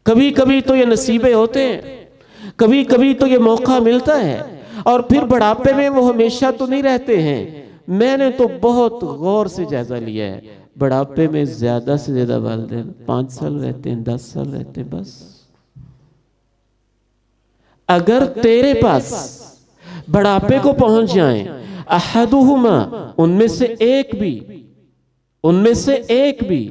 کبھی کبھی تو یہ نصیبیں ہوتے ہیں، کبھی کبھی تو یہ موقع ملتا ہے، اور پھر بڑھاپے میں وہ ہمیشہ تو نہیں رہتے ہیں۔ میں نے تو بہت غور سے جائزہ لیا ہے، بڑھاپے میں زیادہ سے زیادہ والدین 5 سال رہتے ہیں، 10 سال رہتے ہیں بس۔ اگر تیرے پاس بڑھاپے کو پہنچ جائیں، احدہما ان میں سے ایک بھی، ان میں سے ایک بھی،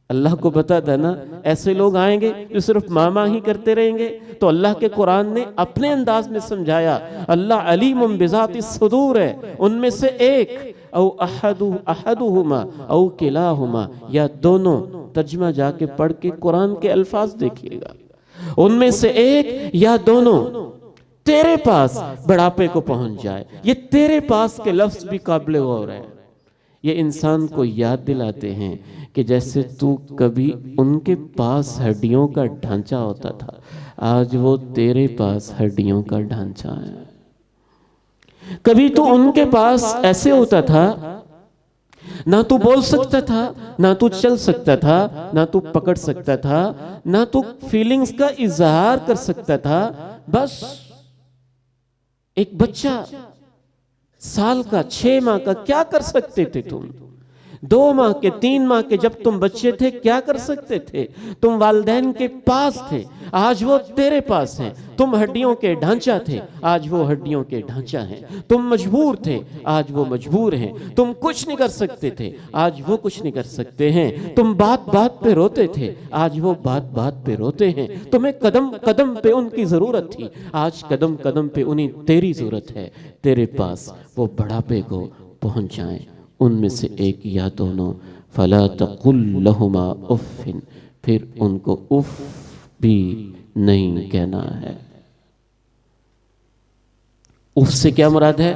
اللہ کو پتا تھا نا ایسے لوگ آئیں گے جو صرف ماما ہی کرتے رہیں گے، تو اللہ کے قرآن نے اپنے انداز میں سمجھایا، اللہ علیم بذات الصدور ہے، ان میں سے ایک، او احدہما او کلاہما یا دونوں، ترجمہ جا کے پڑھ کے قرآن کے الفاظ دیکھیے گا، ان میں سے ایک یا دونوں تیرے پاس بڑھاپے کو پہنچ جائے۔ یہ تیرے پاس کے لفظ بھی قابل غور ہے، یہ انسان کو یاد دلاتے ہیں کہ جیسے تو کبھی ان کے پاس ہڈیوں کا ڈھانچہ ہوتا تھا، آج وہ تیرے پاس ہڈیوں کا ڈھانچہ ہے۔ کبھی تو ان کے پاس ایسے ہوتا تھا، نہ تو بول سکتا تھا، نہ تو چل سکتا تھا، نہ تو پکڑ سکتا تھا، نہ تو فیلنگز کا اظہار کر سکتا تھا، بس ایک بچہ سال کا 6 ماہ کا کیا کر سکتے تھے تم؟ 2 ماہ کے 3 ماہ کے جب تم بچے تھے کیا کر سکتے تھے؟ تم والدین کے پاس تھے، آج وہ تیرے پاس ہیں۔ تم ہڈیوں کے ڈھانچہ تھے، آج وہ ہڈیوں کے ڈھانچہ ہیں۔ تم مجبور تھے، آج وہ مجبور ہیں۔ تم کچھ نہیں کر سکتے تھے، آج وہ کچھ نہیں کر سکتے ہیں۔ تم بات بات پہ روتے تھے، آج وہ بات بات پہ روتے ہیں۔ تمہیں قدم قدم پہ ان کی ضرورت تھی، آج قدم قدم پہ انہیں تیری ضرورت ہے۔ تیرے پاس وہ بڑھاپے کو پہنچ جائیں، ان میں سے ایک یا دونوں۔ فَلَا تَقُلْ لَهُمَا اُفٍّ، پھر ان کو اف بھی نہیں کہنا ہے۔ اف سے کیا مراد ہے؟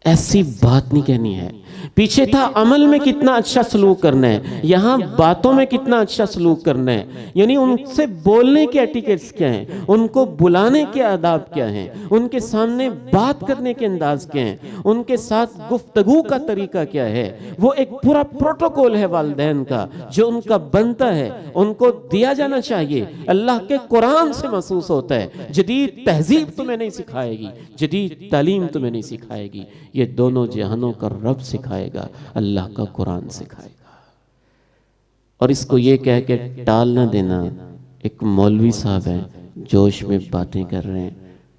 ایسی بات نہیں کہنی ہے۔ پیچھے تھا عمل میں کتنا اچھا سلوک کرنا ہے، یہاں باتوں میں کتنا اچھا سلوک کرنا ہے۔ یعنی ان سے بولنے کے ایٹیکیٹس کیا ہیں، ان کو بلانے کے آداب کیا ہیں، ان کے سامنے بات کرنے کے انداز کیا ہیں، ان کے ساتھ گفتگو کا طریقہ کیا ہے۔ وہ ایک پورا پروٹوکول ہے والدین کا جو ان کا بنتا ہے، ان کو دیا جانا چاہیے۔ اللہ کے قرآن سے محسوس ہوتا ہے۔ جدید تہذیب تمہیں نہیں سکھائے گی، جدید تعلیم تمہیں نہیں سکھائے گی، یہ دونوں جہانوں کا رب سکھائے گا، اللہ کا قرآن سکھائے گا۔ اور اس کو یہ کہہ کے ٹال نہ دینا ایک مولوی صاحب ہیں جوش میں باتیں کر رہے ہیں،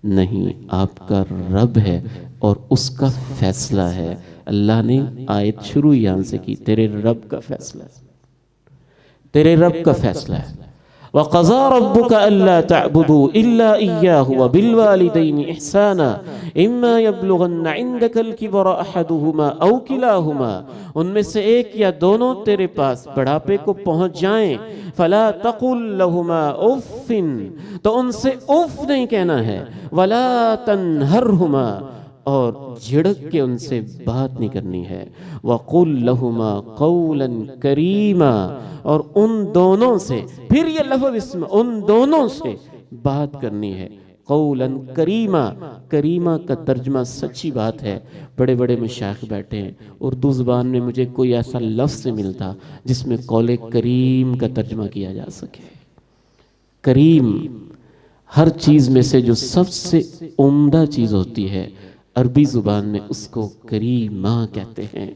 نہیں، آپ کا رب ہے اور اس کا فیصلہ ہے۔ اللہ نے آیت شروع یہاں سے کی، تیرے رب کا فیصلہ ہے، تیرے رب کا فیصلہ ہے۔ وَقَضَى رَبُّكَ أَلَّا تَعْبُدُوا إِلَّا إِيَّاهُ وَبِالْوَالِدَيْنِ إِحْسَانًا إِمَّا يَبْلُغَنَّ عِندَكَ الْكِبَرَ أَحَدُهُمَا أَوْ كِلَاهُمَا، ان میں سے ایک یا دونوں تیرے پاس بڑھاپے کو پہنچ جائیں، فَلَا تَقُلْ لَهُمَا أُفٍّ، تو ان سے اف نہیں کہنا ہے، وَلَا تَنْهَرْهُمَا، اور جھڑک کے ان سے بات نہیں کرنی ہے۔ وَقُلْ لَهُمَا قَوْلًا كَرِيمًا، اور ان دونوں سے، پھر یہ لفظ اس میں ان دونوں سے بات کرنی ہے۔ قولاً کریمہ، کریمہ کا ترجمہ سچی بات ہے۔ بڑے بڑے مشائخ بیٹھے ہیں، اردو زبان میں مجھے کوئی ایسا لفظ نہیں ملتا جس میں قول کریم کا ترجمہ کیا جا سکے۔ کریم ہر چیز میں سے جو سب سے عمدہ چیز ہوتی ہے، عربی زبان میں اس کو کریمہ کہتے ہیں۔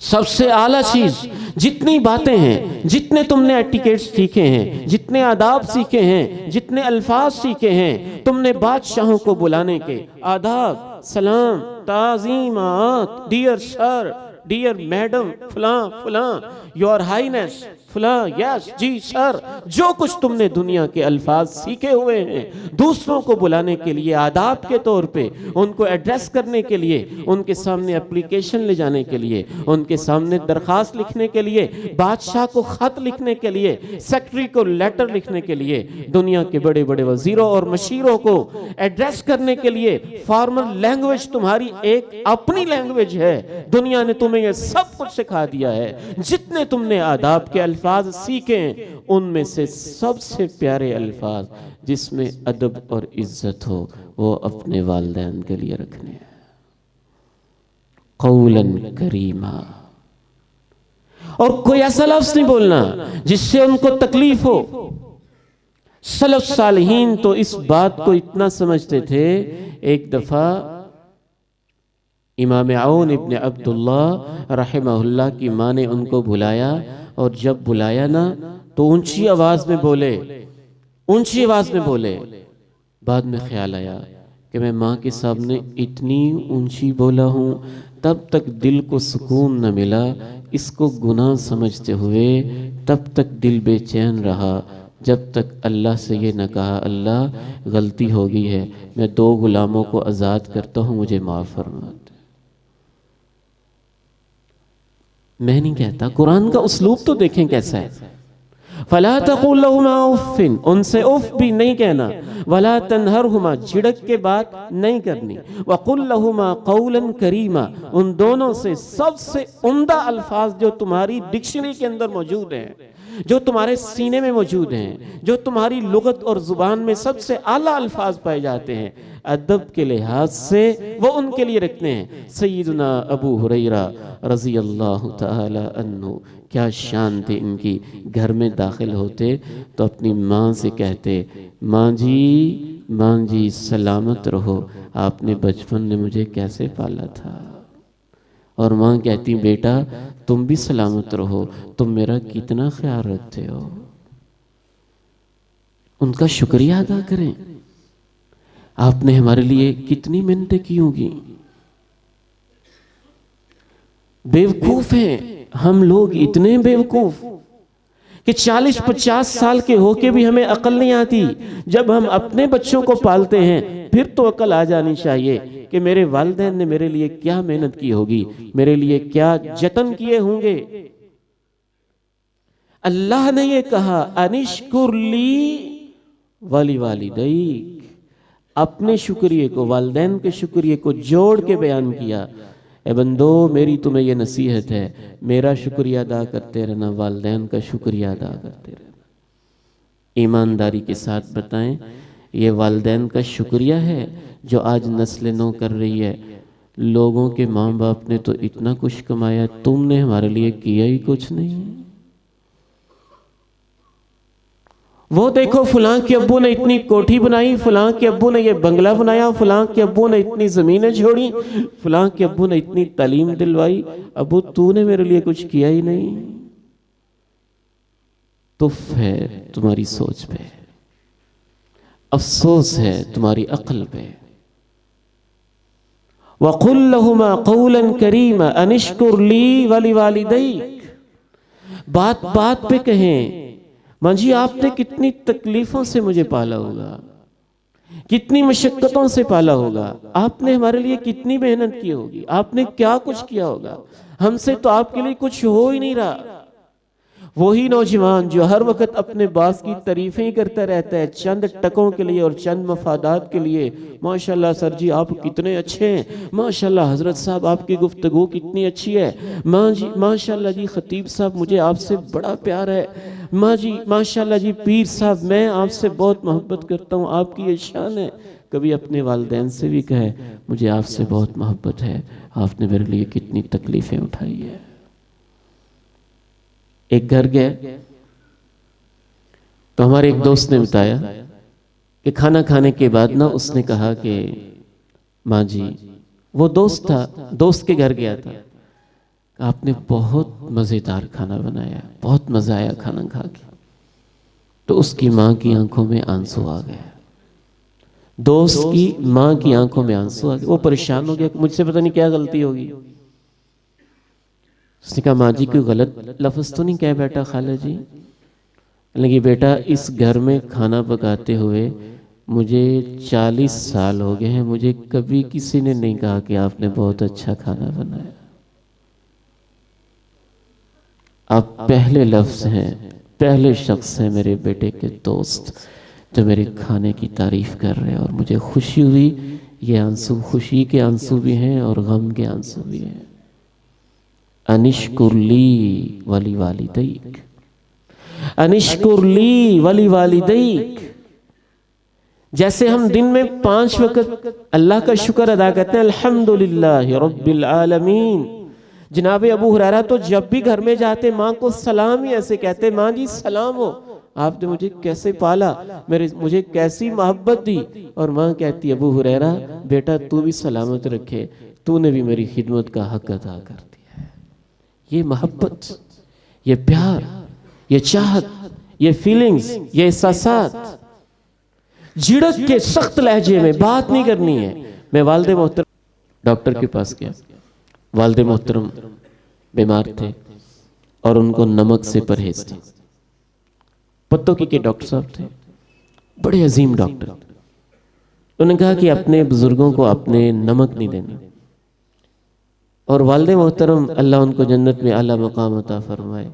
سب سے اعلیٰ چیز، جتنی باتیں ہیں، جتنے تم نے ایٹیکیٹس سیکھے ہیں، جتنے آداب سیکھے ہیں، جتنے الفاظ سیکھے ہیں، تم نے بادشاہوں کو بلانے کے آداب، سلام، تعظیمات، ڈیئر سر، ڈیئر میڈم، فلاں فلاں، یور ہائینس، فلاں، یس جی سر، جو کچھ تم نے دنیا کے الفاظ سیکھے ہوئے ہیں، دوسروں کو بلانے کے لیے آداب کے طور پہ، ان کو ایڈریس کرنے کے لیے، ان کے سامنے اپلیکیشن لے جانے کے لیے، ان کے سامنے درخواست لکھنے کے لیے، بادشاہ کو خط لکھنے کے لیے، سیکرٹری کو لیٹر لکھنے کے لیے، دنیا کے بڑے بڑے وزیروں اور مشیروں کو ایڈریس کرنے کے لیے، فارمل لینگویج تمہاری ایک اپنی لینگویج ہے۔ دنیا نے تمہیں یہ سب کچھ سکھا دیا ہے۔ جتنے تم نے آداب کے الفاظ سیکھیں، ان میں سے سب سے پیارے الفاظ جس میں ادب اور عزت ہو، وہ اپنے والدین کے لیے رکھنے ہیں۔ قولاً کریمہ، اور کوئی ایسا لفظ نہیں بولنا جس سے ان کو تکلیف ہو۔ سلف صالحین تو اس بات کو اتنا سمجھتے تھے، ایک دفعہ امام عون ابن عبداللہ رحمہ اللہ کی ماں نے ان کو بلایا، اور جب بلایا نا تو اونچی آواز میں بولے، اونچی آواز میں بولے۔ بعد میں خیال آیا کہ میں ماں کے سامنے اتنی اونچی بولا ہوں، تب تک دل کو سکون نہ ملا، اس کو گناہ سمجھتے ہوئے تب تک دل بے چین رہا، جب تک اللہ سے یہ نہ کہا، اللہ غلطی ہو گئی ہے، میں 2 غلاموں کو آزاد کرتا ہوں، مجھے معاف فرما دے۔ میں نہیں کہتا، قرآن کا اسلوب تو دیکھیں کیسا ہے۔ فَلَا تَقُلْ لَهُمَا اُفٍّ، ان سے اف بھی نہیں کہنا، وَلَا تَنْهَرْهُمَا، جھڑک کے بات نہیں کرنی، وَقُلْ لَهُمَا قَوْلًا كَرِيمًا، ان دونوں سے سب سے عمدہ الفاظ جو تمہاری ڈکشنری کے اندر موجود ہیں، جو تمہارے سینے میں موجود ہیں، جو تمہاری لغت اور زبان میں سب سے اعلیٰ الفاظ پائے جاتے ہیں، ادب کے لحاظ سے وہ ان کے لیے رکھتے ہیں۔ سیدنا ابو ہریرہ رضی اللہ تعالی عنہ، کیا شان تھی ان کی، گھر میں داخل ہوتے تو اپنی ماں سے کہتے، ماں جی سلامت رہو، آپ نے بچپن میں مجھے کیسے پالا تھا، اور ماں کہتی بیٹا تم بھی سلامت رہو، تم میرا کتنا خیال رکھتے ہو۔ ان کا شکریہ ادا کریں، آپ نے ہمارے لیے کتنی محنتیں کی ہوں گی۔ بیوقوف ہیں ہم لوگ، اتنے بیوقوف کہ 40-50 سال کے ہو کے بھی ہمیں عقل نہیں آتی۔ جب ہم اپنے بچوں کو پالتے ہیں پھر تو عقل آ جانی چاہیے کہ میرے والدین نے میرے لیے کیا محنت کی ہوگی، میرے لیے کیا جتن کیے ہوں گے۔ اللہ نے یہ کہا انشکر لی ولی والدیک، اپنے شکریہ کو، والدین کے شکریہ کو جوڑ کے بیان کیا۔ اے بندو میری تمہیں یہ نصیحت ہے، میرا شکریہ ادا کرتے رہنا، والدین کا شکریہ ادا کرتے رہنا۔ ایمانداری کے ساتھ بتائیں یہ والدین کا شکریہ ہے جو آج نسل نو کر رہی ہے۔ لوگوں کے ماں باپ نے تو اتنا کچھ کمایا، تم نے ہمارے لیے کیا ہی کچھ نہیں۔ وہ دیکھو فلاں کے ابو نے اتنی کوٹھی بنائی، فلاں کے ابو نے یہ بنگلہ بنایا، فلاں کے ابو نے اتنی زمینیں چھوڑی، فلاں کے ابو نے اتنی تعلیم دلوائی، ابو تو نے میرے لیے کچھ کیا ہی نہیں۔ تف ہے تمہاری سوچ پہ، افسوس ہے تمہاری عقل پہ۔ وَقُلْ لَهُمَا قَوْلًا كَرِيمًا أَنِ اشْكُرْ لِي وَلِوَالِدَيْكَ، بات بات پہ کہیں ماں جی آپ نے کتنی تکلیفوں سے مجھے پالا ہوگا، کتنی مشقتوں سے پالا ہوگا، آپ نے ہمارے لیے کتنی محنت کی ہوگی، آپ نے کیا کچھ کیا ہوگا، ہم سے تو آپ کے لیے کچھ ہو ہی نہیں رہا۔ وہی نوجوان جو ہر وقت اپنے باس کی تعریفیں کرتا رہتا ہے چند ٹکوں کے لیے اور چند مفادات کے لیے، ماشاءاللہ سر جی آپ کتنے اچھے ہیں، ماشاءاللہ حضرت صاحب آپ کی گفتگو کتنی اچھی ہے، ماں جی ماشاءاللہ جی خطیب صاحب مجھے آپ سے بڑا پیار ہے، ماں جی ماشاءاللہ جی پیر صاحب میں آپ سے بہت محبت کرتا ہوں، آپ کی یہ شان ہے۔ کبھی اپنے والدین سے بھی کہے مجھے آپ سے بہت محبت ہے، آپ نے میرے لیے کتنی تکلیفیں اٹھائی ہے۔ ایک گھر گئے تو ہمارے ایک دوست نے بتایا کہ کھانا کھانے کے بعد نا اس نے کہا کہ ماں جی، وہ دوست تھا، دوست کے گھر گیا تھا، آپ نے بہت مزیدار کھانا بنایا، بہت مزہ آیا کھانا کھا کے۔ تو اس کی ماں کی آنکھوں میں آنسو آ گیا، دوست کی ماں کی آنکھوں میں آنسو آ گیا، وہ پریشان ہو گیا کہ مجھ سے پتہ نہیں کیا غلطی ہوگی۔ اس نے کہا ماں جی کوئی غلط لفظ تو نہیں کہہ بیٹا خالہ جی؟ لیکن بیٹا اس گھر میں کھانا پکاتے ہوئے مجھے 40 سال ہو گئے ہیں، مجھے کبھی کسی نے نہیں کہا کہ آپ نے بہت اچھا کھانا بنایا۔ آپ پہلے لفظ ہیں، پہلے شخص ہیں میرے بیٹے کے دوست جو میرے کھانے کی تعریف کر رہے ہیں، اور مجھے خوشی ہوئی۔ یہ آنسو خوشی کے آنسو بھی ہیں اور غم کے آنسو بھی ہیں۔ انشکر لی ولی والدیک، انشکر لی ولی والدیک۔ جیسے ہم دن میں 5 وقت اللہ کا شکر ادا کرتے ہیں الحمدللہ رب العالمین، جناب ابو ہریرہ تو جب بھی گھر میں جاتے ماں کو سلام ہی ایسے کہتے، ماں جی سلام ہو، آپ نے مجھے کیسے پالا، مجھے کیسی محبت دی۔ اور ماں کہتی ابو ہریرہ بیٹا تو بھی سلامت رکھے، تو نے بھی میری خدمت کا حق ادا کر دیا۔ یہ محبت، یہ پیار، یہ چاہت، یہ فیلنگز، یہ احساسات، جھڑک کے سخت لہجے میں بات نہیں کرنی ہے۔ میں والد محترم ڈاکٹر کے پاس گیا، والد محترم بیمار تھے اور ان کو نمک سے پرہیز تھا۔ پتوں کے ڈاکٹر صاحب تھے، بڑے عظیم ڈاکٹر۔ انہوں نے کہا کہ اپنے بزرگوں کو اپنے نمک نہیں دینا، اور والد محترم اللہ ان کو جنت میں اعلیٰ مقام عطا فرمائے،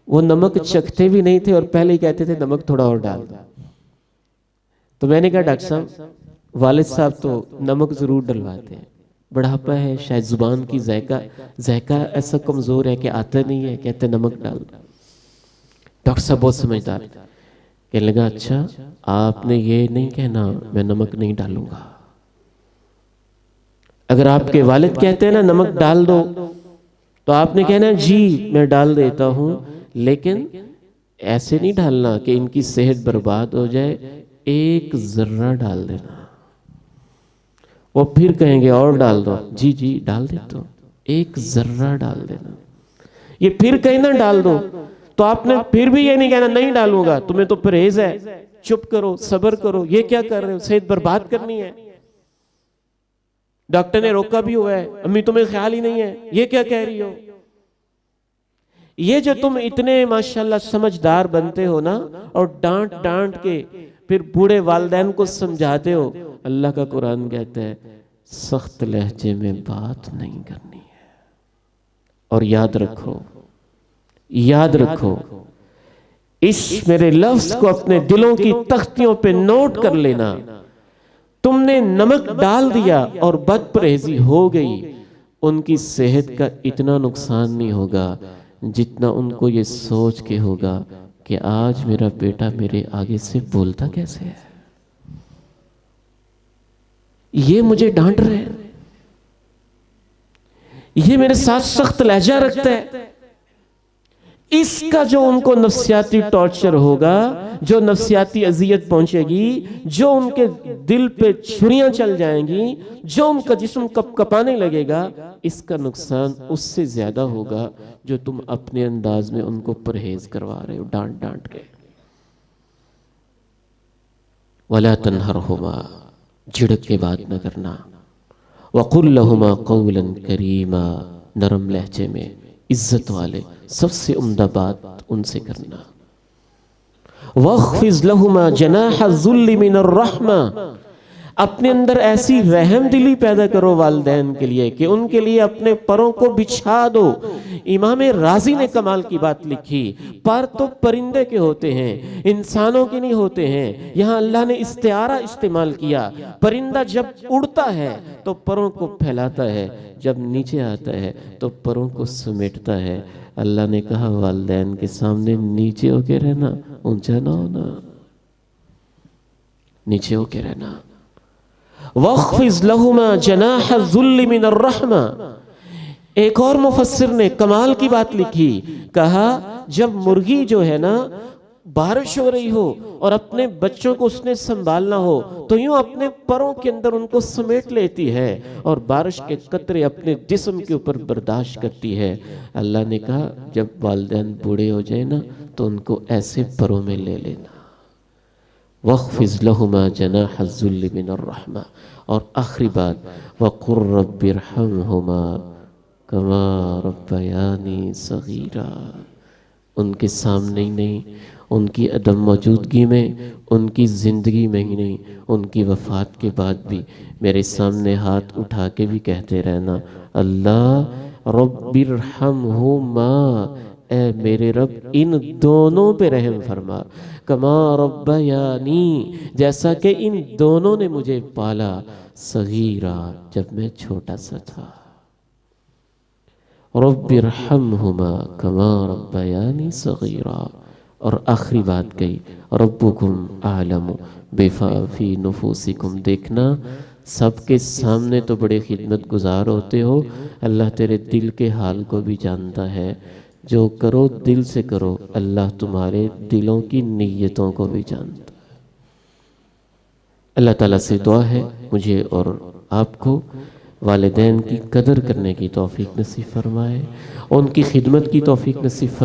وہ نمک چکھتے بھی نہیں تھے اور پہلے ہی کہتے تھے نمک تھوڑا اور ڈال دو۔ تو میں نے کہا ڈاکٹر صاحب والد صاحب تو نمک ضرور ڈلواتے ہیں، بڑھاپا ہے، شاید زبان کی ذائقہ ایسا کمزور ہے کہ آتا نہیں ہے، کہتے نمک ڈال دو۔ ڈاکٹر صاحب بہت سمجھدار، کہنے لگا اچھا آپ نے یہ نہیں کہنا میں نمک نہیں ڈالوں گا، اگر آپ کے والد کہتے ہیں نا نمک ڈال دو تو آپ نے کہنا جی میں ڈال دیتا ہوں، لیکن ایسے نہیں ڈالنا کہ ان کی صحت برباد ہو جائے، 1 ذرہ ڈال دینا۔ وہ پھر کہیں گے اور ڈال دو، جی جی ڈال دیتا ہوں۔ ایک ذرہ ڈال دینا. یہ پھر کہیں نہ ڈال دو تو آپ نے پھر بھی یہ نہیں کہنا نہیں ڈالوں گا، تمہیں تو پرہیز ہے، چپ کرو، صبر کرو، یہ کیا کر رہے ہو، صحت برباد کرنی ہے. ڈاکٹر نے روکا بھی ہوا ہے، امی تمہیں خیال ہی نہیں ہے، یہ کیا کہہ رہی ہو. یہ جو تم اتنے ماشاءاللہ سمجھدار بنتے ہو نا اور ڈانٹ ڈانٹ کے پھر بوڑھے والدین کو سمجھاتے ہو، اللہ کا قرآن کہتا ہے سخت لہجے میں بات نہیں کرنی ہے. اور یاد رکھو اس میرے لفظ کو اپنے دلوں کی تختیوں پہ نوٹ کر لینا. تم نے نمک ڈال دیا اور بد پرہیزی ہو گئی، ان کی صحت کا اتنا نقصان نہیں ہوگا جتنا ان کو یہ سوچ کے ہوگا کہ آج میرا بیٹا میرے آگے سے بولتا کیسے ہے، یہ مجھے ڈانٹ رہے ہیں، یہ میرے ساتھ سخت لہجہ رکھتا ہے. اس کا جو ان کو نفسیاتی ٹارچر ہوگا، جو نفسیاتی اذیت پہنچے گی، جو ان کے دل پہ چھریاں چل جائیں گی، جو ان کا جسم کپ کپانے لگے گا، اس کا نقصان اس سے زیادہ ہوگا جو تم اپنے انداز میں ان کو پرہیز کروا رہے ہو ڈانٹ ڈانٹ کے. وَلَا تَنْهَرْهُمَا، جھڑک کے بات نہ کرنا. وَقُلْ لَهُمَا قَوْلًا كَرِيمًا، نرم لہجے میں عزت والے سب سے عمدہ بات ان سے کرنا. وَاخْفِضْ لَهُمَا جَنَاحَ الذُّلِّ مِنَ الرَّحْمَةِ، اپنے اندر ایسی رحم دلی پیدا کرو والدین کے لیے کہ ان کے لیے اپنے پروں کو بچھا دو. امام رازی نے کمال کی بات لکھی، پر تو پرندے کے ہوتے ہیں، انسانوں کے نہیں ہوتے ہیں. یہاں اللہ نے استعارہ استعمال کیا. پرندہ جب اڑتا ہے تو پروں کو پھیلاتا ہے، جب نیچے آتا ہے تو پروں کو سمیٹتا ہے. اللہ نے کہا والدین کے سامنے نیچے ہو کے رہنا، اونچا نہ ہونا، نیچے ہو کے رہنا. وَاخْفِضْ لَهُمَا جَنَاحَ الذُّلِّ مِنَ الرَّحْمَةِ. ایک اور مفسر نے کمال کی بات لکھی، کہا جب مرغی جو ہے نا بارش ہو رہی ہو اور اپنے بچوں کو اس نے سنبھالنا ہو تو یوں اپنے پروں کے اندر ان کو سمیٹ لیتی ہے اور بارش کے قطرے اپنے جسم کے اوپر برداشت کرتی ہے. اللہ نے کہا جب والدین بوڑھے ہو جائیں نا تو ان کو ایسے پروں میں لے لینا. وَاخْفِضْ لَهُمَا جَنَاحَ الذُّلِّ مِنَ الرَّحْمَةِ. اور آخری بات وَقُلْ رَبِّ ارْحَمْهُمَا كَمَا رَبَّيَانِي صَغِيرًا. ان کے سامنے ہی نہیں، ان کی عدم موجودگی میں، ان کی زندگی میں ہی نہیں، ان کی وفات کے بعد بھی میرے سامنے ہاتھ اٹھا کے بھی کہتے رہنا اللہ رب ارحمہما، اے میرے رب ان دونوں پہ رحم فرما، کما ربیانی، جیسا کہ ان دونوں نے مجھے پالا، صغیرا، جب میں چھوٹا سا تھا. رب ارحمہما کما ربیانی صغیرا. اور آخری بات کہی ربکم اعلم بما فی نفوسکم. دیکھنا سب کے سامنے تو بڑے خدمت گزار ہوتے ہو، اللہ تیرے دل کے حال کو بھی جانتا ہے. جو کرو دل سے کرو، اللہ تمہارے دلوں کی نیتوں کو بھی جانتا ہے. اللہ تعالیٰ سے دعا ہے مجھے اور آپ کو والدین کی قدر کرنے کی توفیق نصیب فرمائے، ان کی خدمت کی توفیق نصیب فرمائے.